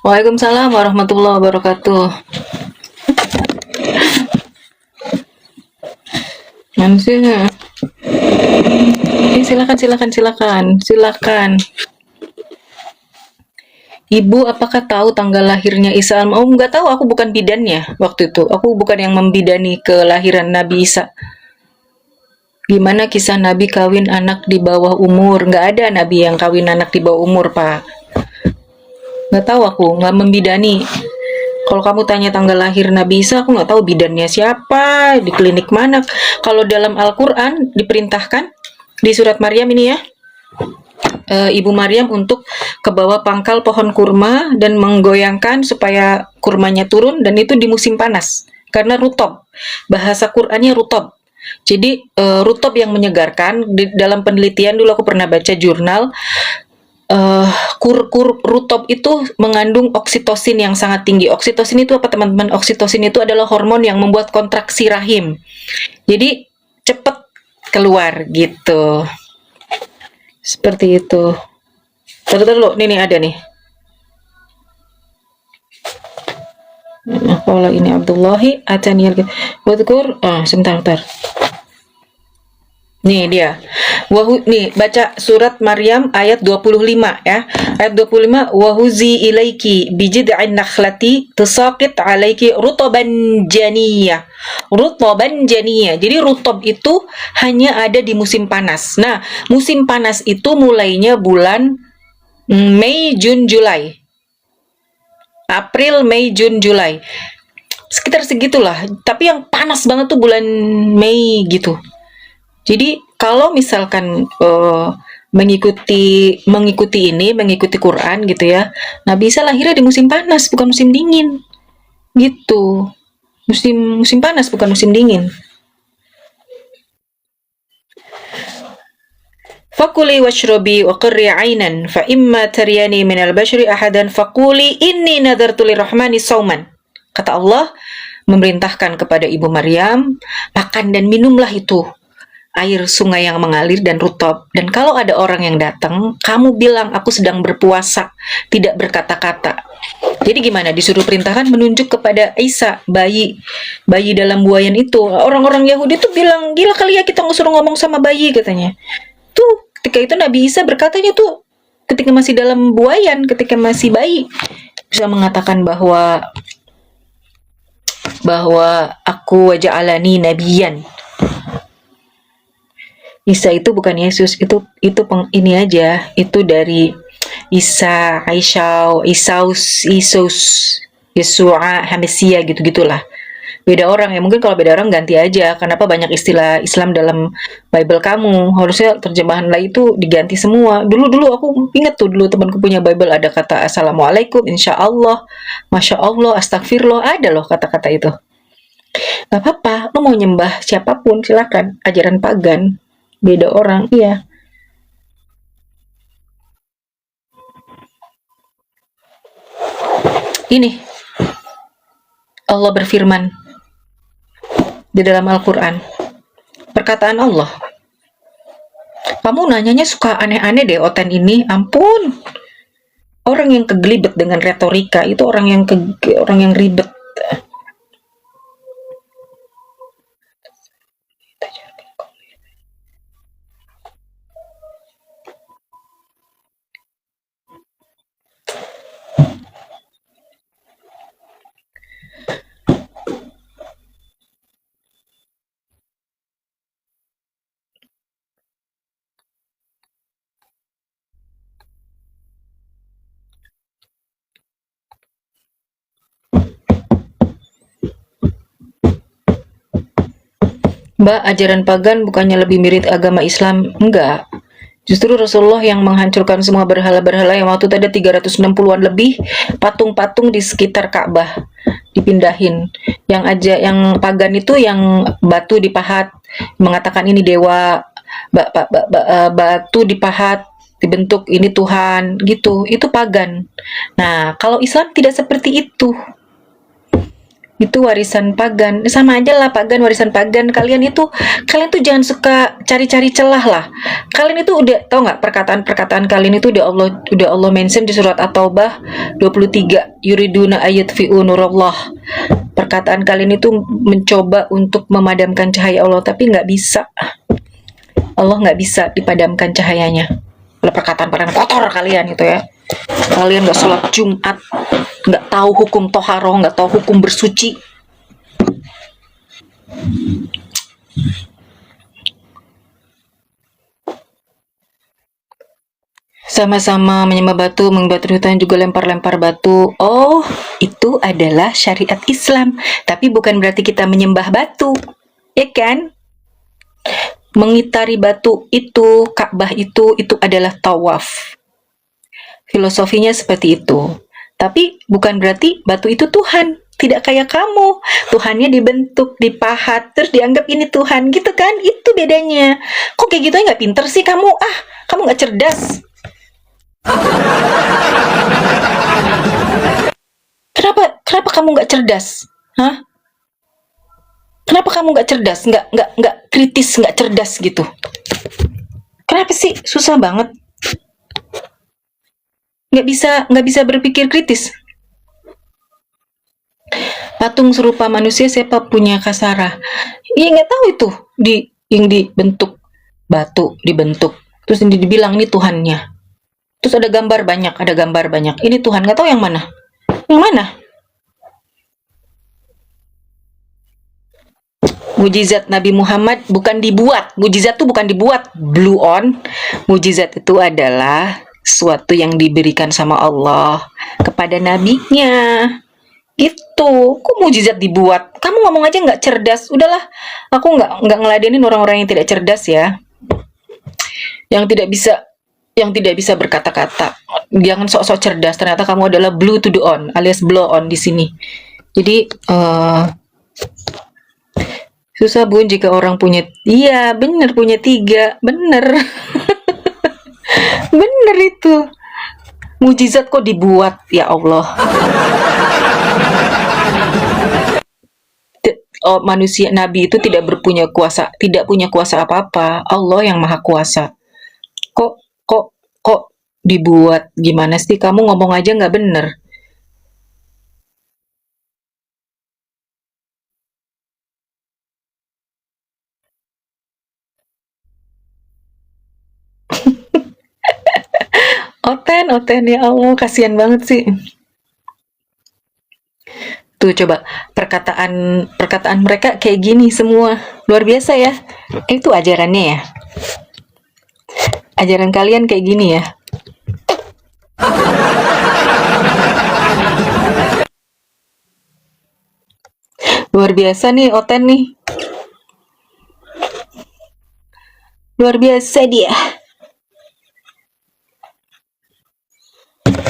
Waalaikumsalam warahmatullahi wabarakatuh. Manusia. Silakan. Ibu, apakah tahu tanggal lahirnya Isa? Oh, nggak tahu. Aku bukan bidannya waktu itu. Aku bukan yang membidani kelahiran Nabi Isa. Gimana kisah Nabi kawin anak di bawah umur? Nggak ada Nabi yang kawin anak di bawah umur, Pak. Nggak tahu aku, nggak membidani. Kalau kamu tanya tanggal lahir Nabi Isa, aku nggak tahu bidannya siapa, di klinik mana. Kalau dalam Al-Quran diperintahkan di surat Maryam ini ya, Ibu Maryam untuk ke bawah pangkal pohon kurma dan menggoyangkan supaya kurmanya turun, dan itu di musim panas karena rutob. Bahasa Qurannya rutob. Jadi rutob yang menyegarkan. Dalam penelitian dulu aku pernah baca jurnal, rutob itu mengandung oksitosin yang sangat tinggi. Oksitosin itu apa teman-teman? Oksitosin itu adalah hormon yang membuat kontraksi rahim. Jadi cepet keluar gitu. Seperti itu. Terus nih ada nih. Kalau ini Abdullahi ataniyal wadkur. Sebentar. Nih dia. Nih baca surat Maryam ayat 25 ya. Ayat 25, wahuzi ilaiki bijid'in nakhlati tusaqit alaiki rutoban janiyah. Rutoban janiyah. Jadi rutob itu hanya ada di musim panas. Nah, musim panas itu mulainya bulan Mei, Jun, Julai. April, Mei, Jun, Julai. Sekitar segitulah. Tapi yang panas banget tuh bulan Mei gitu. Jadi kalau misalkan mengikuti Quran gitu ya, Nabi Isa lahirnya di musim panas bukan musim dingin gitu. Musim musim panas bukan musim dingin. Fakuli washrobi wa qirri ainan fa imma taryani minal bashri ahadan fakuli inni nadartu lirrahmani sauman. Kata Allah memerintahkan kepada Ibu Maryam, makan dan minumlah itu air sungai yang mengalir dan rutob. Dan kalau ada orang yang datang, kamu bilang aku sedang berpuasa, tidak berkata-kata. Jadi gimana? Disuruh perintahkan menunjuk kepada Isa, bayi dalam buayan itu. Orang-orang Yahudi tuh bilang, gila kali ya kita suruh ngomong sama bayi katanya. Tuh ketika itu Nabi Isa berkatanya tuh ketika masih dalam buayan, ketika masih bayi, bisa mengatakan bahwa aku waja'alani nabiyan. Isa itu bukan Yesus, itu ini aja, itu dari Isa, Aisyah, Isus, Yesua, Hamesia gitu-gitulah. Beda orang ya, mungkin kalau beda orang ganti aja. Kenapa banyak istilah Islam dalam Bible kamu? Harusnya terjemahan lain itu diganti semua. Dulu aku inget tuh, dulu temanku punya Bible ada kata Assalamualaikum, Insya Allah, Masya Allah, Astagfirullah, ada loh kata-kata itu. Gak apa-apa, lo mau nyembah siapapun silakan, ajaran pagan. Beda orang, iya. Ini Allah berfirman di dalam Al-Quran, perkataan Allah. Kamu nanyanya suka aneh-aneh deh, Oten ini, ampun. Orang yang kegelibet dengan retorika itu orang yang ribet. Mbak, ajaran pagan bukannya lebih mirip agama Islam? Enggak. Justru Rasulullah yang menghancurkan semua berhala-berhala yang waktu itu ada 360-an lebih patung-patung di sekitar Ka'bah dipindahin. Yang pagan itu yang batu dipahat, mengatakan ini dewa, batu dipahat dibentuk ini Tuhan gitu. Itu pagan. Nah, kalau Islam tidak seperti itu. Itu warisan pagan, sama aja lah, pagan warisan pagan. Kalian tuh jangan suka cari-cari celah lah. Kalian itu udah tahu nggak, perkataan kalian itu udah Allah mention di surat At-Taubah 23, yuriduna ayatfi'u nurallah. Perkataan kalian itu mencoba untuk memadamkan cahaya Allah, tapi nggak bisa. Allah nggak bisa dipadamkan cahayanya oleh perkataan kotor kalian itu ya. Kalian nggak sholat Jumat, nggak tahu hukum toharoh, nggak tahu hukum bersuci. Sama-sama menyembah batu, mengbatu hutan, juga lempar-lempar batu. Oh, itu adalah syariat Islam. Tapi bukan berarti kita menyembah batu, ya kan? Mengitari batu itu, Ka'bah itu adalah tawaf. Filosofinya seperti itu. Tapi bukan berarti batu itu Tuhan. Tidak kayak kamu. Tuhannya dibentuk, dipahat, terus dianggap ini Tuhan. Gitu kan? Itu bedanya. Kok kayak gitu nggak pinter sih kamu? Kamu nggak cerdas. Kenapa kamu nggak cerdas? Hah? Kenapa kamu nggak cerdas? Nggak kritis, nggak cerdas gitu? Kenapa sih? Susah banget. Nggak bisa berpikir kritis. Patung serupa manusia siapa punya Kasara? Ya nggak tahu itu yang dibentuk batu dibentuk. Terus dibilang ini Tuhannya. Terus ada gambar banyak, ada gambar banyak. Ini Tuhan, nggak tahu yang mana. Yang mana? Mujizat Nabi Muhammad bukan dibuat. Mujizat itu bukan dibuat. Blue on. Mujizat itu adalah suatu yang diberikan sama Allah kepada nabinya. Gitu. Kok mujizat dibuat? Kamu ngomong aja nggak cerdas. Udahlah, aku nggak ngeladenin orang-orang yang tidak cerdas ya. Yang tidak bisa berkata-kata. Jangan sok-sok cerdas. Ternyata kamu adalah blue to the on, alias blow on di sini. Jadi susah Bun jika orang punya, iya bener, punya 3, bener. Bener itu. Mujizat kok dibuat, ya Allah. Manusia nabi itu tidak punya kuasa apa-apa. Allah yang maha kuasa. Kok dibuat? Gimana sih, kamu ngomong aja nggak bener. Oten ya Allah, kasihan banget sih. Tuh coba perkataan mereka kayak gini semua. Luar biasa ya. Itu ajarannya ya. Ajaran kalian kayak gini ya. Luar biasa nih Oten nih. Luar biasa dia.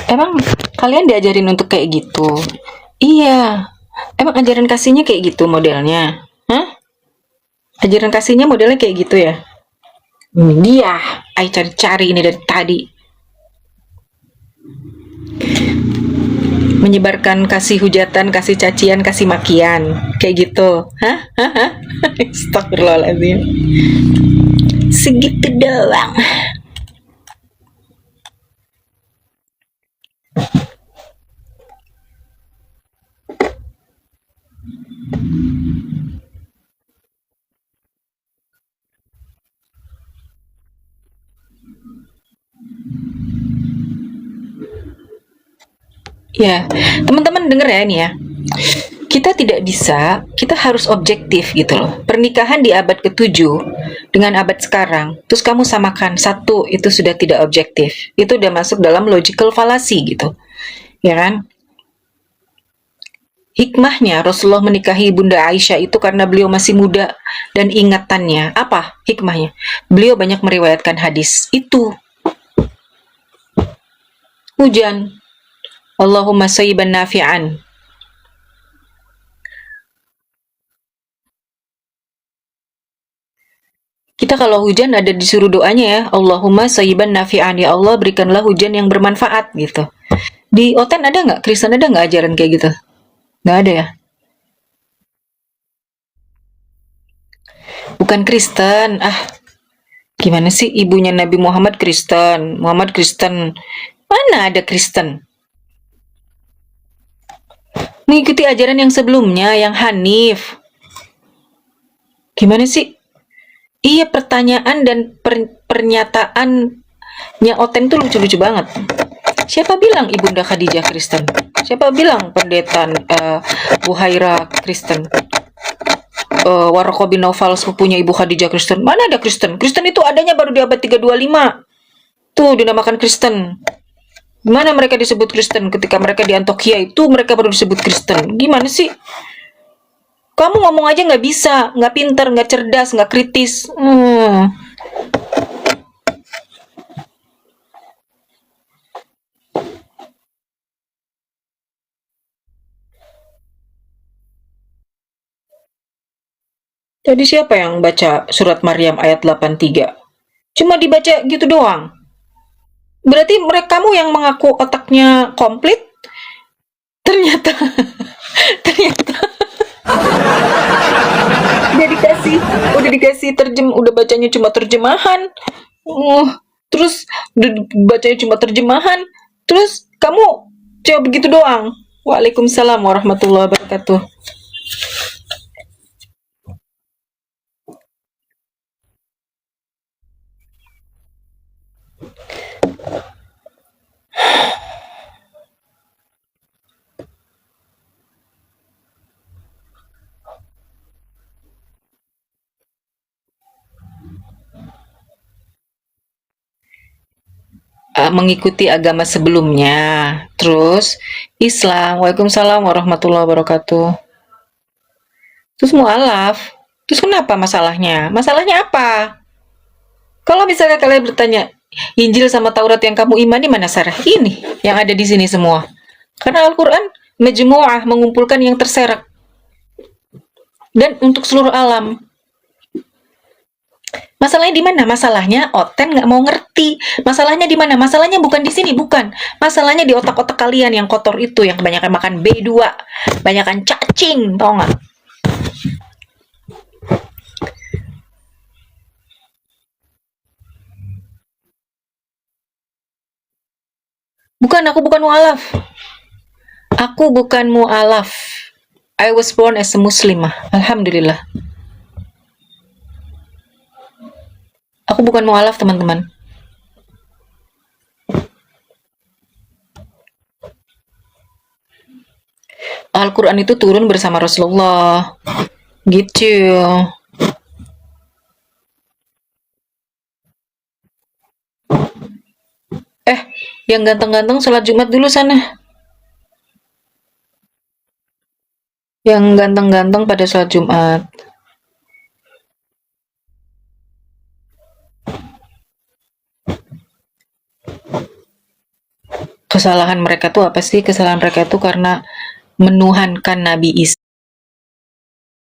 Emang kalian diajarin untuk kayak gitu? Iya. Emang ajaran kasihnya kayak gitu modelnya? Hah? Ajaran kasihnya modelnya kayak gitu ya? Dia, I cari-cari ini dari tadi. Menyebarkan kasih hujatan, kasih cacian, kasih makian. Kayak gitu. Hah? Astagfirullahaladzim. Segitu doang. Ya, teman-teman denger ya ini ya. Kita harus objektif gitu loh. Pernikahan di abad ke-7 dengan abad sekarang, terus kamu samakan satu, itu sudah tidak objektif. Itu udah masuk dalam logical fallacy gitu. Ya kan? Hikmahnya Rasulullah menikahi Bunda Aisyah itu karena beliau masih muda dan ingatannya. Apa hikmahnya? Beliau banyak meriwayatkan hadis. Itu. Hujan. Allahumma sayyiban nafi'an. Kita kalau hujan ada disuruh doanya ya, Allahumma sayyiban nafi'an, ya Allah berikanlah hujan yang bermanfaat gitu. Di Oten ada nggak? Kristen ada nggak ajaran kayak gitu? Nggak ada ya? Bukan Kristen. Gimana sih, ibunya Nabi Muhammad Kristen? Muhammad Kristen. Mana ada Kristen? Mengikuti ajaran yang sebelumnya, yang Hanif. Gimana sih? Iya, pertanyaan dan pernyataannya Oten tuh lucu-lucu banget. Siapa bilang Ibunda Khadijah Kristen? Siapa bilang pendeta Buhaira Kristen? Waroko bin Naufal sepupunya Ibu Khadijah Kristen? Mana ada Kristen? Kristen itu adanya baru di abad 325. Tuh dinamakan Kristen. Gimana mereka disebut Kristen? Ketika mereka di Antioquia itu mereka baru disebut Kristen. Gimana sih? Kamu ngomong aja nggak bisa, nggak pintar, nggak cerdas, nggak kritis. Jadi siapa yang baca surat Maryam ayat 83? Cuma dibaca gitu doang. Berarti mereka kamu yang mengaku otaknya komplit, ternyata ternyata udah dikasih udah bacanya cuma terjemahan. Terus udah bacanya cuma terjemahan. Terus kamu coba begitu doang. Waalaikumsalam warahmatullahi wabarakatuh. Mengikuti agama sebelumnya. Terus Islam, Waalaikumsalam warahmatullahi wabarakatuh. Terus mualaf. Terus kenapa masalahnya? Masalahnya apa? Kalau misalnya kalian bertanya, Injil sama Taurat yang kamu imani mana Sarah? Ini yang ada di sini semua. Karena Al-Quran majmu'ah, mengumpulkan yang terserak. Dan untuk seluruh alam. Masalahnya di mana? Masalahnya Oten nggak mau ngerti. Masalahnya di mana? Masalahnya bukan di sini, bukan. Masalahnya di otak-otak kalian yang kotor itu, yang kebanyakan makan B2, kebanyakan cacing, tau nggak? Bukan, aku bukan mu'alaf. Aku bukan mu'alaf. I was born as a Muslimah. Alhamdulillah. Aku bukan mu'alaf, teman-teman. Al-Quran itu turun bersama Rasulullah. Gitu. Yang ganteng-ganteng sholat Jumat dulu sana. Yang ganteng-ganteng pada sholat Jumat. Kesalahan mereka tuh apa sih? Kesalahan mereka tuh karena menuhankan Nabi Isa.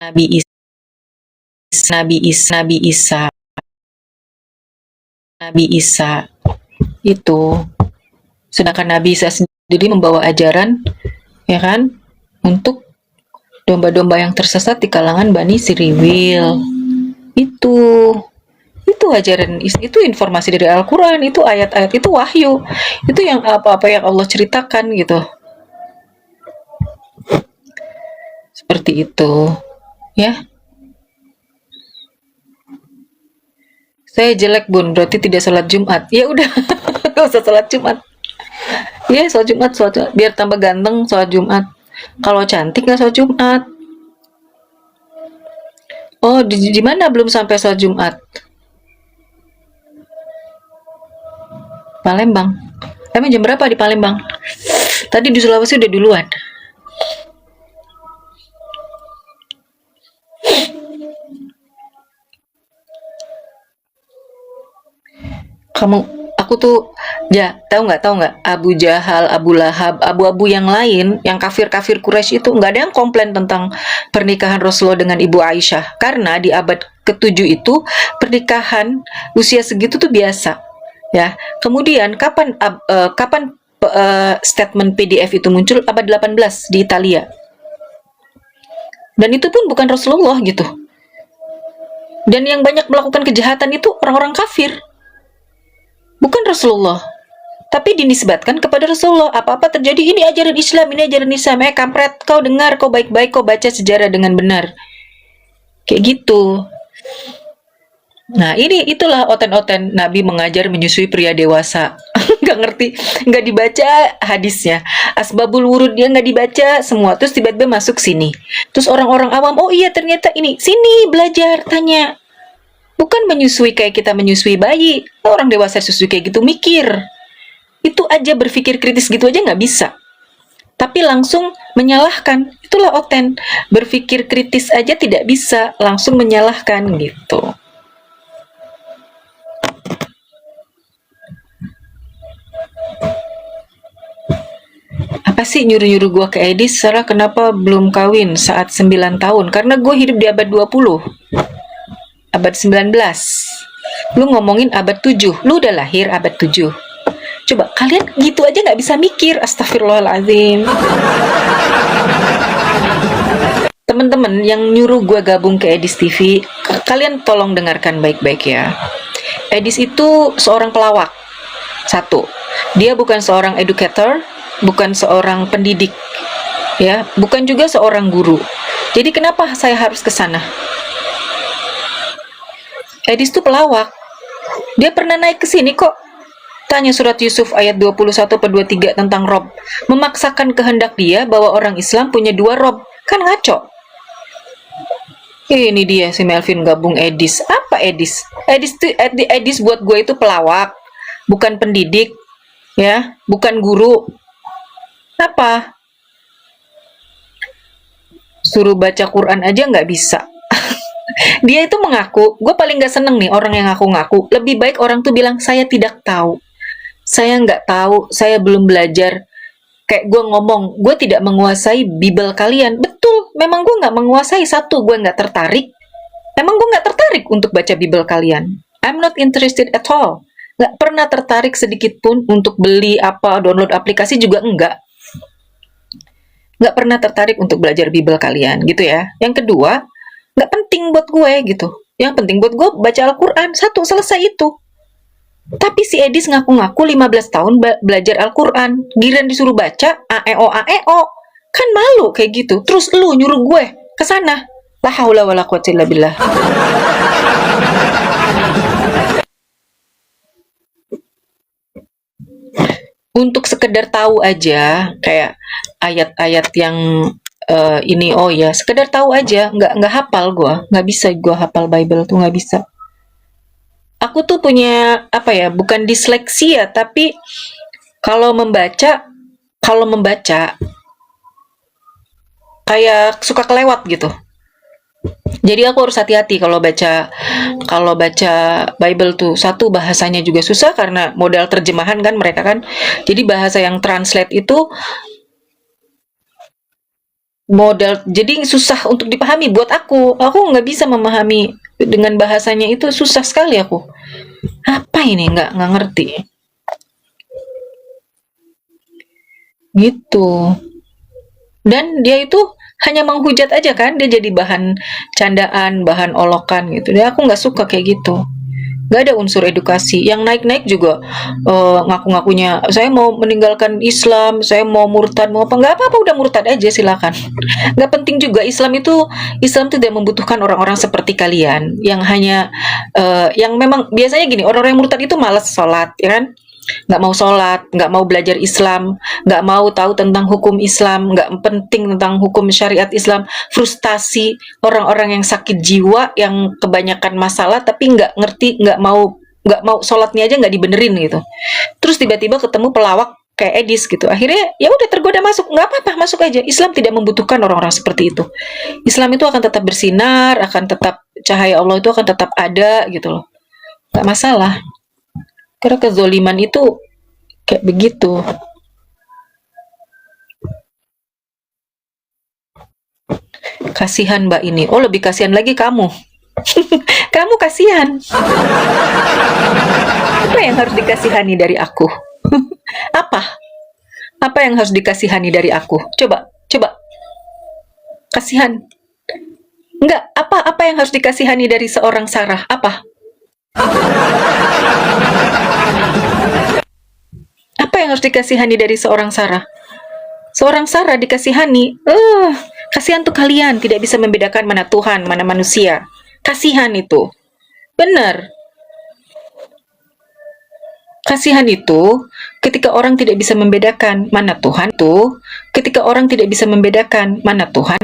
Nabi Isa. Nabi Isa. Nabi Isa. Nabi Isa. Itu. Sedangkan Nabi Isa sendiri membawa ajaran, ya kan, untuk domba-domba yang tersesat di kalangan Bani Siriwil. Itu ajaran, itu informasi dari Al-Quran, itu ayat-ayat, itu wahyu, itu yang apa-apa yang Allah ceritakan gitu. Seperti itu, ya. Saya jelek bun, berarti tidak sholat Jumat. Ya udah, gak usah sholat Jumat. Iya, sholat Jumat, biar tambah ganteng sholat Jumat. Kalau cantik nggak sholat Jumat. Oh, di mana belum sampai sholat Jumat? Palembang. Emang jam berapa di Palembang? Tadi di Sulawesi udah duluan. Aku tuh, ya tahu nggak Abu Jahal, Abu Lahab, abu-abu yang lain, yang kafir-kafir Quraisy itu nggak ada yang komplain tentang pernikahan Rasulullah dengan Ibu Aisyah, karena di abad ke-7 itu pernikahan usia segitu tuh biasa, ya. Kemudian kapan statement PDF itu muncul? Abad 18 di Italia, dan itu pun bukan Rasulullah gitu. Dan yang banyak melakukan kejahatan itu orang-orang kafir, bukan Rasulullah, tapi dinisbatkan kepada Rasulullah. Apa-apa terjadi, ini ajaran Islam, ini ajaran Islam. Kampret, kau dengar, kau baik-baik, kau baca sejarah dengan benar. Kayak gitu. Nah, itulah oten-oten Nabi mengajar menyusui pria dewasa. Nggak ngerti, nggak dibaca hadisnya. Asbabul wurudnya nggak dibaca semua. Terus tiba-tiba masuk sini. Terus orang-orang awam, oh iya ternyata ini. Sini belajar, tanya. Bukan menyusui kayak kita menyusui bayi. Orang dewasa susui kayak gitu, mikir. Itu aja, berpikir kritis gitu aja nggak bisa. Tapi langsung menyalahkan. Itulah oten. Berpikir kritis aja tidak bisa, langsung menyalahkan gitu. Apa sih nyuruh-nyuruh gue ke Edis? Sarah kenapa belum kawin saat 9 tahun? Karena gue hidup di abad 20. Abad 19. Lu ngomongin abad 7. Lu udah lahir abad 7. Coba kalian gitu aja nggak bisa mikir. Astagfirullahaladzim. Teman-teman yang nyuruh gue gabung ke Edis TV, kalian tolong dengarkan baik-baik ya. Edis itu seorang pelawak. Satu, dia bukan seorang educator, bukan seorang pendidik, ya, bukan juga seorang guru. Jadi kenapa saya harus ke sana? Edis tuh pelawak. Dia pernah naik ke sini kok. Ceritanya surat Yusuf ayat 21 per 23 tentang Rob. Memaksakan kehendak dia bahwa orang Islam punya dua Rob. Kan ngaco. Ini dia si Melvin gabung Edis. Apa Edis? Edis buat gue itu pelawak. Bukan pendidik. Ya, bukan guru. Apa? Suruh baca Quran aja nggak bisa. Dia itu mengaku, gue paling gak seneng nih orang yang ngaku-ngaku. Lebih baik orang tuh bilang, saya tidak tahu. Saya nggak tahu, saya belum belajar. Kayak gue ngomong, gue tidak menguasai Bible kalian. Betul, memang gue nggak menguasai. Satu, gue nggak tertarik. Memang gue nggak tertarik untuk baca Bible kalian. I'm not interested at all. Nggak pernah tertarik sedikit pun untuk beli apa, download aplikasi juga enggak. Nggak pernah tertarik untuk belajar Bible kalian, gitu ya. Yang kedua, nggak penting buat gue gitu. Yang penting buat gue baca Al-Quran. Satu, selesai itu. Tapi si Edis ngaku-ngaku 15 tahun belajar Al-Quran. Giliran disuruh baca AEO AEO. Kan malu kayak gitu. Terus lu nyuruh gue ke sana. La haula wala quwwata illa billah. Untuk sekedar tahu aja kayak ayat-ayat yang ini, oh ya, sekedar tahu aja, nggak hafal gue, nggak bisa gue hafal Bible tuh, nggak bisa. Aku tuh punya apa ya, bukan disleksia, tapi kalau membaca kayak suka kelewat gitu. Jadi aku harus hati-hati kalau baca Bible tuh. Satu, bahasanya juga susah karena modal terjemahan kan mereka kan. Jadi bahasa yang translate itu jadi susah untuk dipahami buat aku nggak bisa memahami dengan bahasanya, itu susah sekali aku. Apa ini, nggak ngerti gitu. Dan dia itu hanya menghujat aja kan, dia jadi bahan candaan, bahan olokan gitu. Dan aku nggak suka kayak gitu. Gak ada unsur edukasi. Yang naik-naik juga ngaku-ngakunya, saya mau meninggalkan Islam, saya mau murtad, mau apa. Nggak apa-apa, udah murtad aja silakan. Nggak penting juga. Islam tidak membutuhkan orang-orang seperti kalian yang hanya yang memang biasanya gini, orang-orang yang murtad itu malas sholat, ya kan? Nggak mau sholat, nggak mau belajar Islam, nggak mau tahu tentang hukum Islam, nggak penting tentang hukum syariat Islam. Frustasi orang-orang yang sakit jiwa, yang kebanyakan masalah tapi nggak ngerti, nggak mau sholatnya aja nggak dibenerin gitu. Terus tiba-tiba ketemu pelawak kayak Edis gitu, akhirnya ya udah tergoda masuk. Nggak apa-apa, masuk aja. Islam tidak membutuhkan orang-orang seperti itu. Islam itu akan tetap bersinar, akan tetap, cahaya Allah itu akan tetap ada gitu loh, nggak masalah. Karena kezoliman itu kayak begitu. Kasihan mbak ini. Oh, lebih kasihan lagi kamu. Kamu kasihan. Apa yang harus dikasihani dari aku? Apa? Apa yang harus dikasihani dari aku? Coba. Kasihan. Enggak, apa yang harus dikasihani dari seorang Sarah? Apa? Apa yang harus dikasihani dari seorang Sarah? Seorang Sarah dikasihani. Kasihan tuh kalian, tidak bisa membedakan mana Tuhan, mana manusia. Kasihan itu. Benar. Kasihan itu ketika orang tidak bisa membedakan mana Tuhan tuh, ketika orang tidak bisa membedakan mana Tuhan,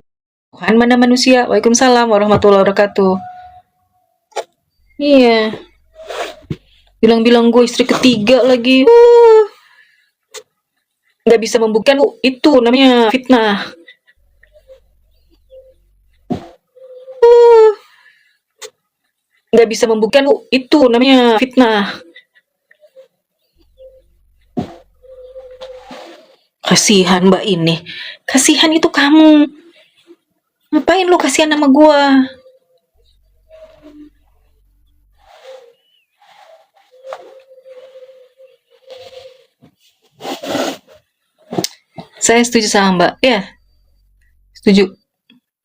mana manusia. Waalaikumsalam warahmatullahi wabarakatuh. Iya. Bilang-bilang gue istri ketiga lagi. Nggak bisa membuktikan, itu namanya fitnah. Nggak bisa membuktikan, itu namanya fitnah. Kasihan mbak ini. Kasihan itu kamu. Ngapain lu kasihan sama gua? Saya setuju sama mbak. Ya, setuju.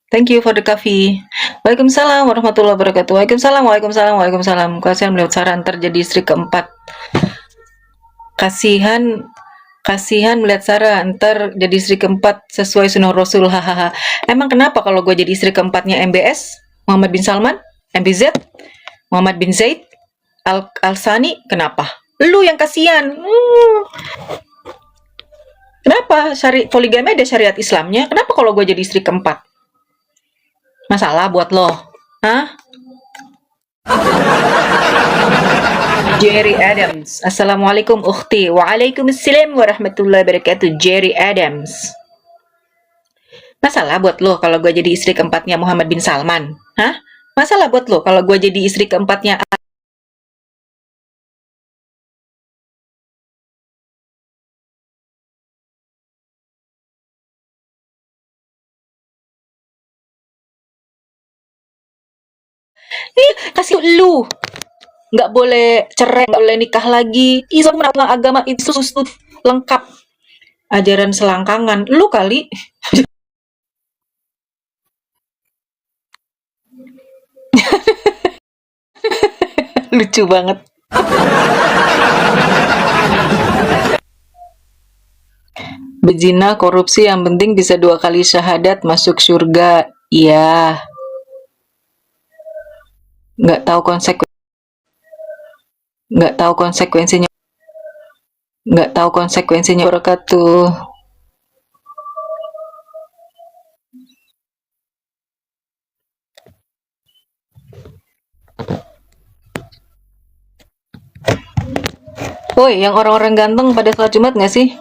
Thank you for the coffee. Waalaikumsalam warahmatullahi wabarakatuh. Waalaikumsalam. Kasihan melihat Sarah terjadi istri keempat. Kasihan melihat Sarah ntar jadi istri keempat sesuai sunnah Rasul. Hahaha. Emang kenapa kalau gue jadi istri keempatnya MBS, Muhammad bin Salman, MBZ, Muhammad bin Zaid, Al-Sani, kenapa? Lu yang kasihan. Kenapa poligami ada syariat Islamnya? Kenapa kalau gue jadi istri keempat? Masalah buat lo? Hah? Jerry Adams. Assalamualaikum ukhti. Waalaikumsalam warahmatullahi wabarakatuh. Jerry Adams. Masalah buat lo kalau gue jadi istri keempatnya Muhammad bin Salman? Hah? Masalah buat lo kalau gue jadi istri keempatnya. Kasih lu nggak boleh cerai, nggak boleh nikah lagi. Islam agama itu lengkap. Ajaran selangkangan. Lu kali. Lucu banget. Bezina, korupsi, yang penting bisa 2 kali syahadat masuk surga. Iya. Nggak tahu konsekuensinya. Nggak tahu konsekuensinya. Wabarakatuh. Woi, yang orang-orang ganteng pada sholat Jumat nggak sih?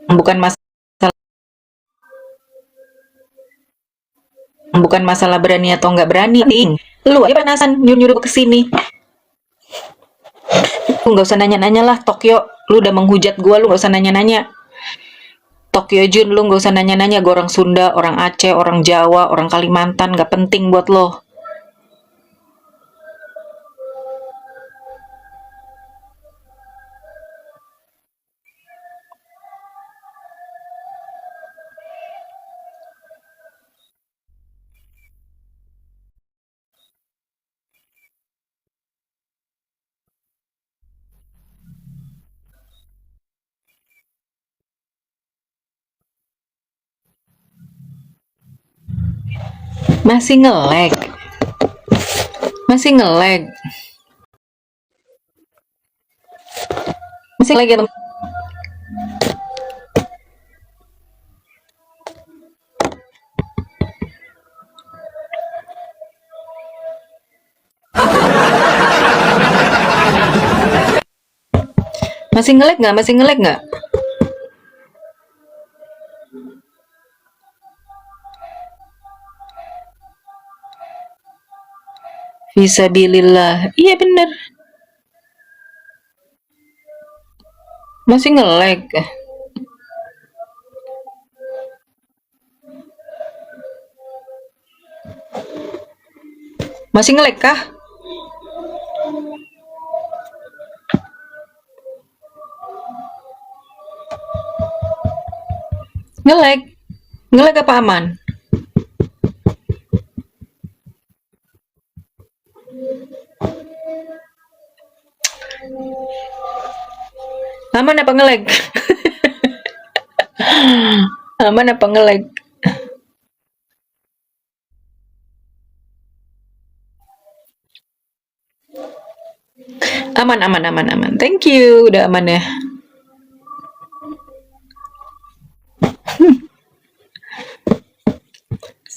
Bukan masalah bukan masalah berani atau nggak berani. Lu aja panasan nyuruh-nyuruh ke sini. Lu nggak usah nanya-nanya lah, Tokyo. Lu udah menghujat gua, lu nggak usah nanya-nanya. Tokyo Jun, lu nggak usah nanya-nanya. Gua orang Sunda, orang Aceh, orang Jawa, orang Kalimantan, nggak penting buat lo. Masih ngelag. Masih ngelag. Masih ngelag ya, teman. Masih ngelag nggak? Masih ngelag nggak? Fisabilillah. Iya bener. Masih ngelag. Masih ngelag kah? Ngelag. Ngelag apa aman? Aman apa ngelag? Aman apa ngelag? Aman, aman, aman, aman. Thank you, udah aman ya.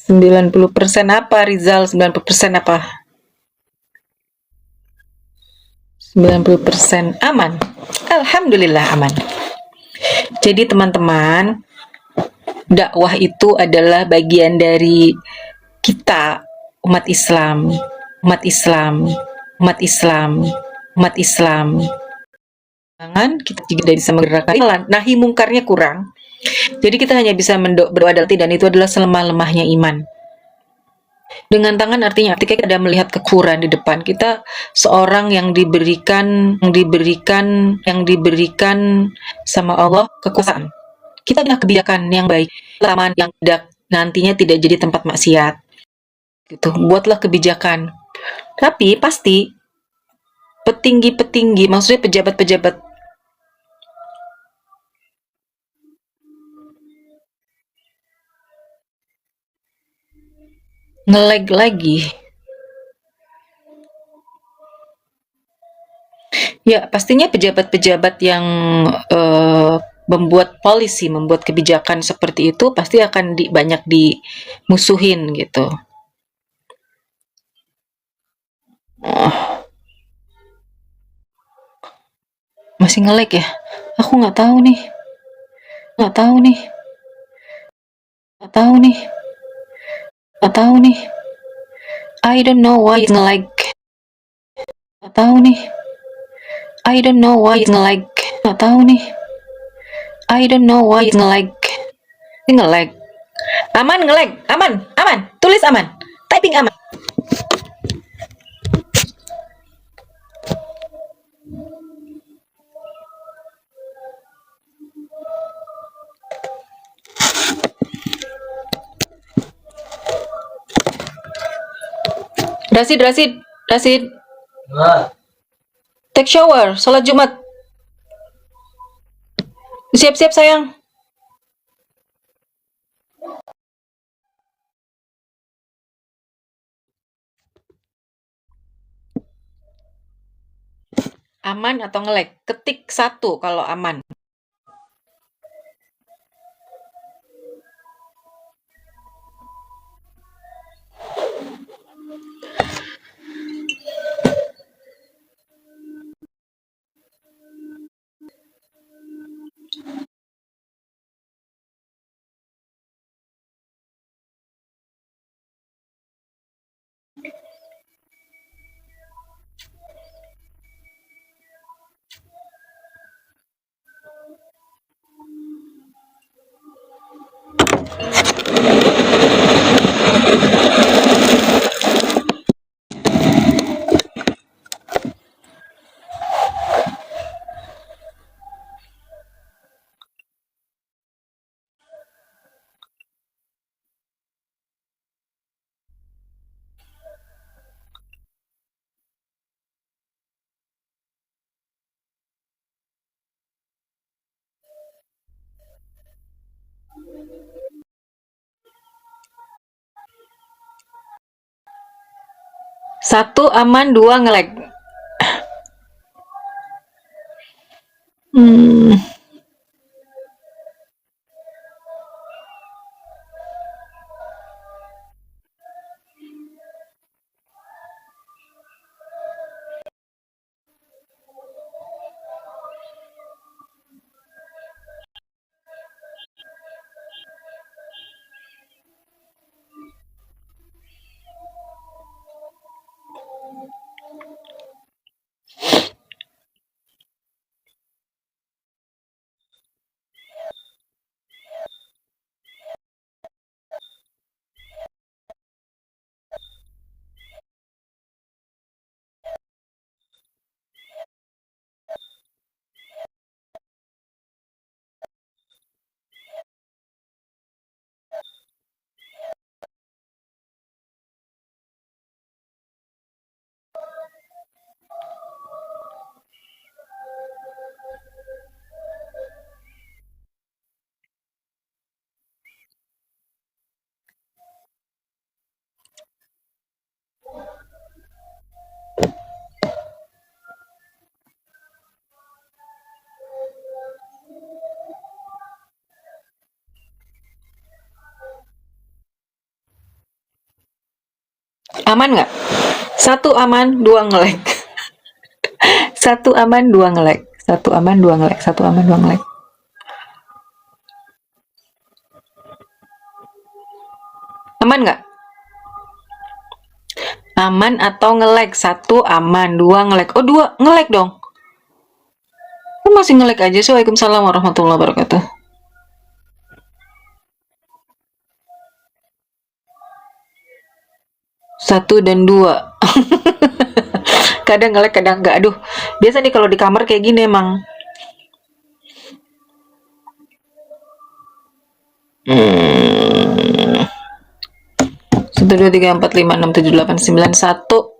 90% apa, Rizal? 90% apa? 90% aman. Alhamdulillah aman. Jadi teman-teman, dakwah itu adalah bagian dari kita, umat Islam, umat Islam, umat Islam, umat Islam. Jangan kita juga bisa menggerakkan nahi mungkarnya kurang. Jadi kita hanya bisa berdoa dan itu adalah selemah-lemahnya iman. Dengan tangan artinya ketika kita ada melihat kekurangan di depan kita, seorang yang diberikan sama Allah kekuasaan. Kita adalah kebijakan yang baik, taman yang tidak nantinya tidak jadi tempat maksiat. Gitu. Buatlah kebijakan. Tapi pasti petinggi-petinggi, maksudnya pejabat-pejabat nge-lag lagi. Ya, pastinya pejabat-pejabat yang membuat polisi, membuat kebijakan seperti itu pasti akan banyak dimusuhin gitu. Oh, masih nge-lag ya? Aku nggak tahu nih, nggak tahu nih, nggak tahu nih, nggak tahu nih. I don't know why it's nge-lag. Nggak tahu nih. I don't know why it's nge-lag. Nggak tahu nih. I don't know why it's nge-lag. Ini nge-lag. Aman nge-lag. Aman. Aman. Tulis aman. Typing aman. Rasid, Rasid, Rasid. Take shower. Sholat Jumat. Siap-siap sayang. Aman atau nge-lag? Ketik 1 kalau aman. Satu aman, 2 nge-lag. Hmm. Aman nggak? Satu aman, 2 nge-lag. Satu aman, 2 nge-lag. Satu aman, 2 nge-lag. Satu aman, 2 nge-lag. Aman nggak? Aman atau nge-lag? Satu aman, 2 nge-lag. Oh, 2 nge-lag dong. Kok masih nge-lag aja sih? Waalaikumsalam warahmatullahi wabarakatuh. 1 dan 2. Kadang nge-lag, kadang enggak. Aduh, biasa nih kalau di kamar kayak gini emang. 1, 2, 3, 4, 5, 6, 7, 8, 9, 1.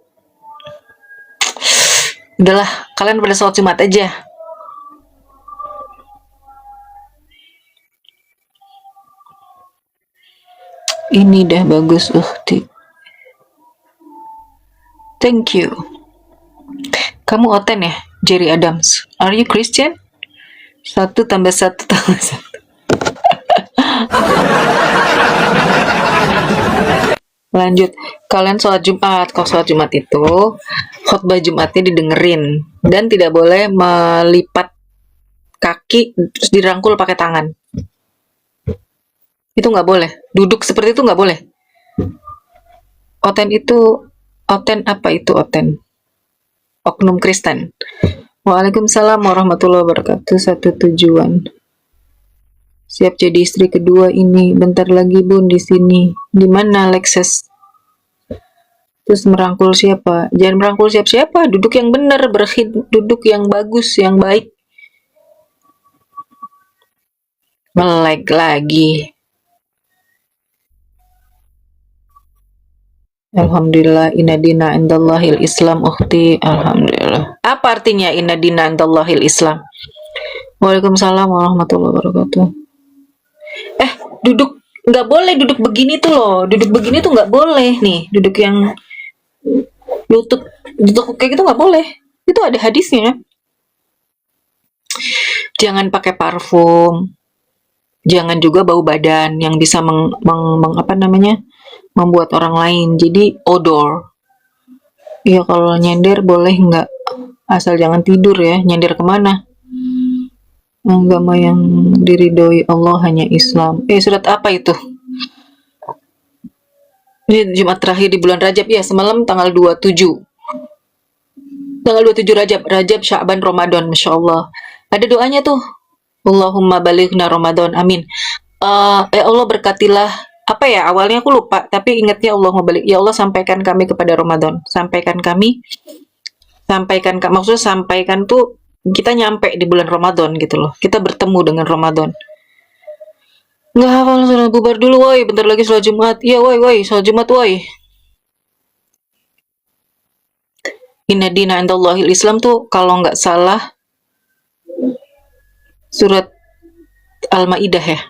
Udahlah, kalian pada sholat Jumat aja. Ini dah bagus, Thank you. Kamu Oten ya, Jerry Adams. Are you Christian? 1 tambah 1 tambah 1. Lanjut, kalian sholat Jumat. Kalau sholat Jumat itu khutbah Jumatnya didengerin dan tidak boleh melipat kaki terus dirangkul pakai tangan. Itu nggak boleh. Duduk seperti itu nggak boleh. Oten apa itu Oten? Oknum Kristen. Waalaikumsalam warahmatullahi wabarakatuh. 1 tujuan. Siap jadi istri kedua ini. Bentar lagi Bun di sini. Di mana Lexus? Terus merangkul siapa? Jangan merangkul siapa-siapa. Duduk yang benar, duduk yang bagus, yang baik. Melek lagi. Alhamdulillah, inna dina indallahil Islam ukhti. Alhamdulillah. Apa artinya inna dina indallahil Islam? Waalaikumsalam warahmatullahi wabarakatuh. Duduk nggak boleh duduk begini tuh loh. Duduk begini tuh nggak boleh nih. Duduk yang lutut, duduk kayak gitu nggak boleh. Itu ada hadisnya. Jangan pakai parfum. Jangan juga bau badan yang bisa membuat orang lain jadi odor. Iya, kalau nyender boleh nggak? Asal jangan tidur ya. Nyender kemana? Agama yang diridhoi Allah hanya Islam. Surat apa itu? Ini Jumat terakhir di bulan Rajab ya, semalam tanggal 27. Tanggal 27 Rajab, Sya'ban, Ramadan, Masya Allah. Ada doanya tuh. Allahumma balighna Ramadan, amin. Allah berkatilah, apa ya, awalnya aku lupa, tapi ingatnya Allahumma balik. Ya Allah, sampaikan kami kepada Ramadan. Sampaikan, maksudnya sampaikan tuh kita nyampe di bulan Ramadan gitu loh. Kita bertemu dengan Ramadan. Nggak hafal surat bubar dulu, woi. Bentar lagi sholat Jumat. Iya, woi, sholat Jumat, woi. Inna dina indallahil Islam tuh kalau nggak salah surat Al-Maidah ya.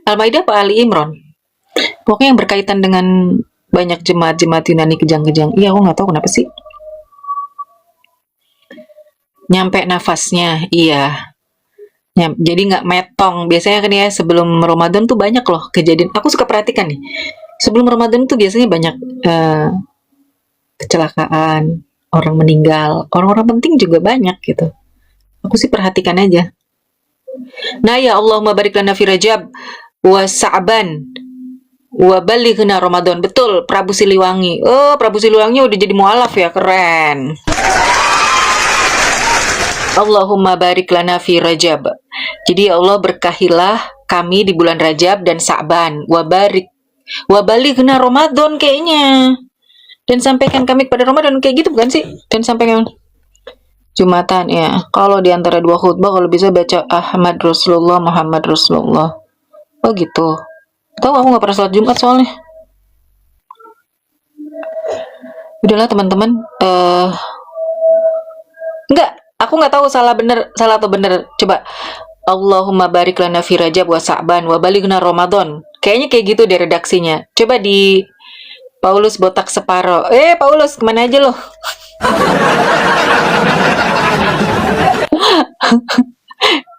Al-Maidah apa Ali Imran? Pokoknya yang berkaitan dengan banyak jemaat-jemaat Yunani kejang-kejang. Iya, aku nggak tahu kenapa sih. Nyampe nafasnya, iya. Jadi nggak metong. Biasanya kan ya sebelum Ramadan tuh banyak loh kejadian. Aku suka perhatikan nih. Sebelum Ramadan tuh biasanya banyak kecelakaan, orang meninggal, orang-orang penting juga banyak gitu. Aku sih perhatikan aja. Nah ya Allahumma barik lana fi Rajab wa Sa'ban wa balighna Ramadan. Betul, Prabu Siliwangi. Oh, Prabu Siliwangi udah jadi mualaf ya, keren. Allahumma barik lana fi Rajab. Jadi ya Allah, berkahilah kami di bulan Rajab dan Sa'ban. Wa balighna Ramadan kayaknya. Dan sampaikan kami kepada Ramadan, kayak gitu bukan sih? Dan sampaikan Jumatan ya. Kalau di antara dua khutbah kalau bisa baca Ahmad Rasulullah, Muhammad Rasulullah. Oh gitu. Tahu aku nggak pernah sholat Jumat soalnya. Udahlah teman-teman. Enggak, aku nggak tahu salah atau bener. Coba Allahumma barik lana fi Rajab wa Sa'ban wa balighna Ramadan. Kayaknya kayak gitu deh redaksinya. Coba di Paulus botak separo. Paulus kemana aja loh?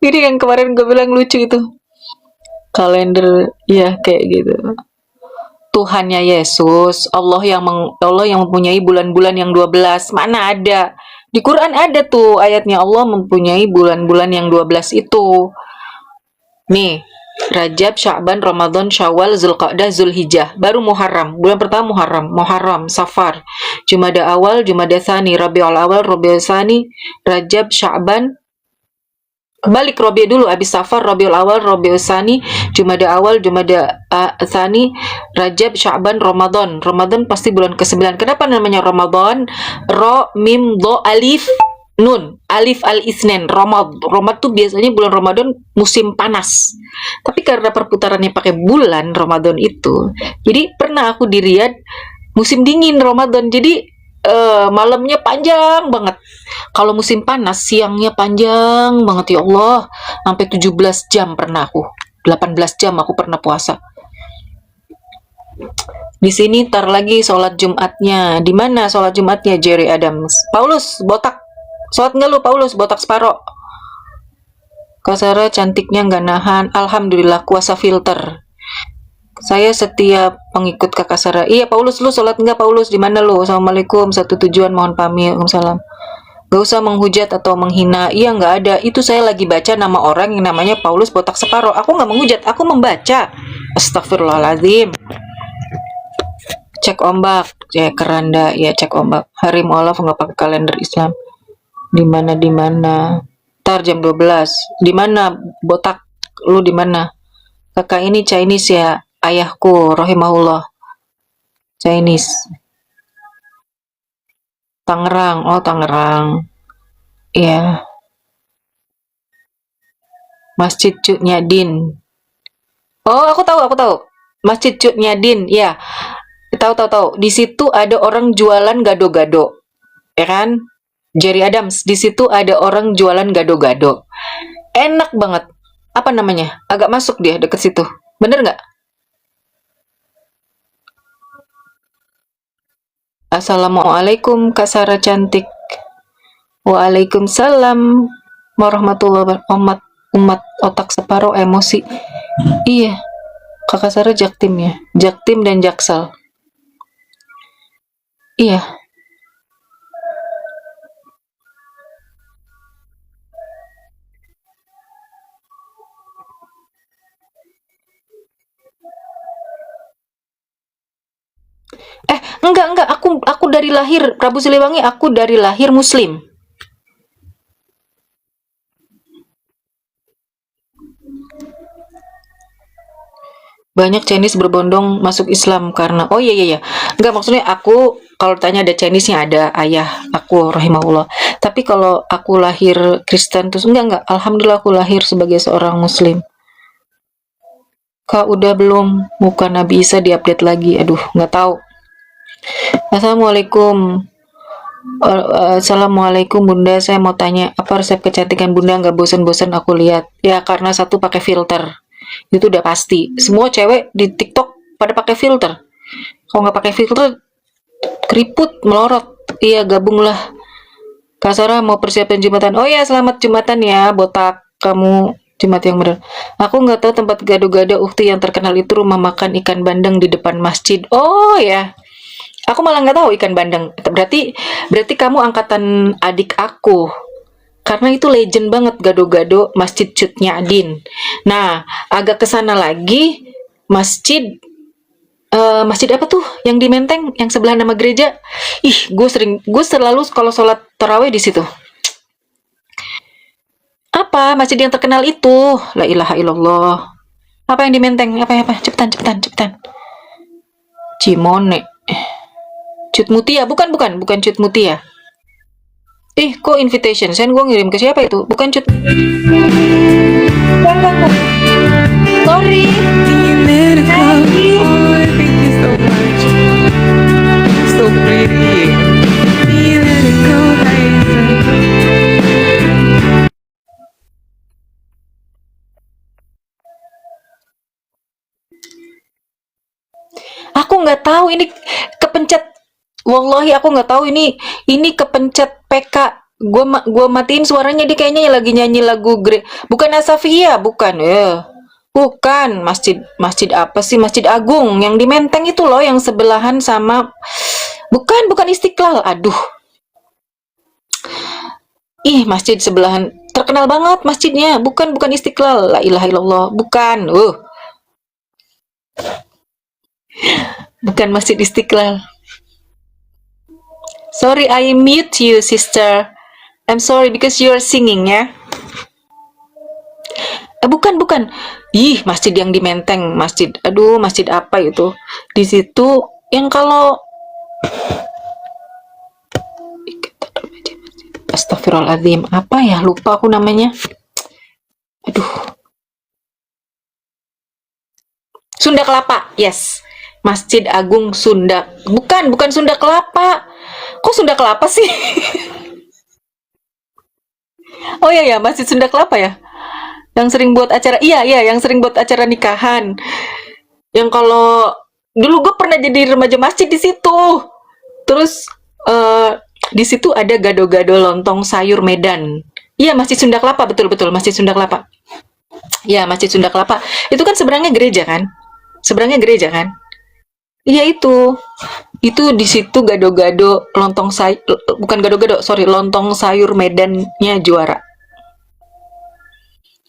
Ini yang kemarin gue bilang lucu itu. Kalender, ya kayak gitu. Tuhannya Yesus, Allah yang mempunyai bulan-bulan yang 12. Mana ada? Di Quran ada tuh ayatnya Allah mempunyai bulan-bulan yang 12 itu. Nih, Rajab, Sya'ban, Ramadan, Syawal, Zulqa'dah, Zulhijjah. Baru Muharram. Bulan pertama Muharram, Safar, Jumada Awal, Jumada Tsani, Rabiul Awal, Rabiul Tsani, Rajab, Sya'ban, balik Robi dulu, abis Safar, Robiul Awal, Robiul Tsani, Jumada Awal, Jumada Tsani, Rajab, Sya'ban, Ramadan. Ramadan pasti bulan ke-9. Kenapa namanya Ramadan? Ro, mim, do, alif, nun, alif al isnen. Romad tuh biasanya bulan Ramadan musim panas. Tapi karena perputarannya pakai bulan Ramadan itu, jadi pernah aku di Riyadh musim dingin Ramadan. Jadi malamnya panjang banget. Kalau musim panas siangnya panjang banget, ya Allah. Sampai 17 jam pernah aku. 18 jam aku pernah puasa. Di sini tar lagi sholat Jumatnya. Di mana sholat Jumatnya, Jerry Adams? Paulus botak. Sholat nggak lu Paulus, botak separo. Kak Sarah cantiknya nggak nahan. Alhamdulillah kuasa filter. Saya setiap pengikut Kakak Sarah. Iya Paulus, lu sholat nggak Paulus? Di mana lu? Assalamualaikum, satu tujuan, mohon pamit. Waalaikumsalam. Gak usah menghujat atau menghina. Iya nggak ada. Itu saya lagi baca nama orang yang namanya Paulus botak separo. Aku nggak menghujat, aku membaca. Astagfirullahaladzim. Cek ombak, ya keranda, ya cek ombak. Hari mualaf nggak pakai kalender Islam. Di mana? Tar jam 12. Di mana botak? Lu di mana? Kakak ini Chinese ya, ayahku rahimahullah. Chinese. Tangerang, oh Tangerang. Iya. Masjid Cut Nyadin. Oh, aku tahu. Masjid Cut Nyadin, ya. Tahu. Di situ ada orang jualan gado-gado. Ya kan? Jerry Adams, di situ ada orang jualan gado-gado. Enak banget. Apa namanya? Agak masuk dia deket situ. Bener nggak? Assalamualaikum Kak Sarah cantik. Waalaikumsalam warahmatullahi wabarakatuh. Umat otak separuh emosi. Iya. Kakak Sarah Jaktim ya. Jaktim dan Jaksal. Iya. Enggak. Aku dari lahir Prabu Siliwangi. Aku dari lahir Muslim. Banyak Chinese berbondong masuk Islam karena iya. Enggak, maksudnya aku kalau tanya ada Chinese-nya, ada ayah aku rahimahullah. Tapi kalau aku lahir Kristen terus enggak. Alhamdulillah aku lahir sebagai seorang Muslim. Kak udah belum? Muka Nabi Isa diupdate lagi. Aduh, nggak tahu. Assalamualaikum. Assalamualaikum Bunda, saya mau tanya apa resep kecantikan Bunda? Nggak bosan-bosan aku lihat. Ya karena satu pakai filter, itu udah pasti. Semua cewek di TikTok pada pakai filter. Kalau nggak pakai filter, keriput melorot. Iya gabunglah. Kak Sarah mau persiapan Jumatan. Oh ya selamat Jumatan ya, botak kamu. Jumat yang benar. Aku nggak tahu tempat gado-gado ukti yang terkenal itu rumah makan ikan bandeng di depan masjid. Oh ya. Aku malah nggak tahu ikan bandeng. Berarti kamu angkatan adik aku. Karena itu legend banget gado-gado Masjid Cut Nyadin. Nah, agak kesana lagi masjid apa tuh yang di Menteng yang sebelah nama gereja? Gue selalu kalau sholat tarawih di situ. Apa masjid yang terkenal itu? La ilaha illallah. Apa yang di Menteng? Apa? Cepetan. Cimone. Cut Mutia, bukan Cut Mutia. Kok invitation? Gue ngirim ke siapa itu? Bukan Cut. Enggak. Sorry. So pretty. Aku nggak tahu ini kepencet. Wallahi aku nggak tahu ini kepencet PK. Gua matiin suaranya, dia kayaknya lagi nyanyi lagu bukan Asafia, bukan ya. Bukan masjid apa sih? Masjid Agung yang di Menteng itu loh, yang sebelahan sama bukan Istiqlal. Aduh. Masjid sebelahan terkenal banget masjidnya. Bukan Istiqlal. La ilaha illallah. Bukan. Bukan Masjid Istiqlal. Sorry, I mute you, sister. I'm sorry because you're singing, ya. Bukan, bukan. Ih, masjid yang di Menteng, masjid. Aduh, masjid apa itu? Di situ yang kalau Astagfirullahaladzim, apa ya? Lupa aku namanya. Aduh. Sunda Kelapa, yes. Masjid Agung Sunda. Bukan, bukan Sunda Kelapa. Kok Sunda Kelapa sih? Oh iya ya, Masjid Sunda Kelapa ya. Yang sering buat acara, iya iya, yang sering buat acara nikahan. Yang kalau dulu gue pernah jadi remaja masjid di situ. Terus di situ ada gado-gado lontong sayur Medan. Iya, Masjid Sunda Kelapa, betul betul, Masjid Sunda Kelapa. Iya, Masjid Sunda Kelapa. Itu kan seberangnya gereja kan? Seberangnya gereja kan? Iya itu. Itu di situ gado-gado lontong sayur, bukan gado-gado, sorry, lontong sayur Medannya juara.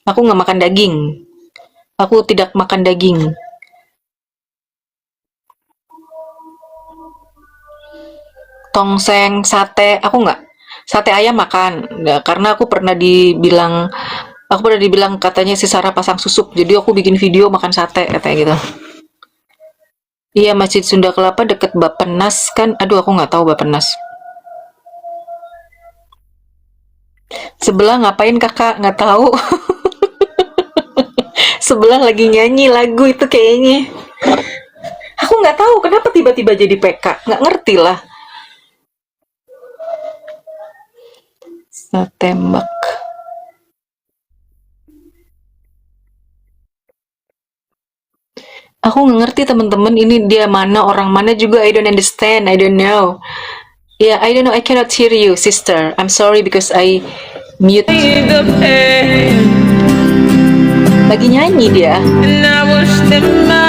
Aku nggak makan daging. Aku tidak makan daging. Tongseng, sate, aku nggak. Sate ayam makan, ya, karena aku pernah dibilang katanya si Sarah pasang susuk, jadi aku bikin video makan sate katanya gitu. Iya, Masjid Sunda Kelapa deket Bapenas kan? Aduh, aku nggak tahu Bapenas. Sebelah ngapain kakak? Nggak tahu. Sebelah lagi nyanyi lagu itu kayaknya. Aku nggak tahu kenapa tiba-tiba jadi PK. Nggak ngerti lah. Tembak. Aku nggak ngerti teman-teman, ini dia mana, orang mana juga, I don't understand, I don't know. Yeah, I don't know, I cannot hear you, sister. I'm sorry because I mute. In the pain, Lagi nyanyi dia. and I wish that my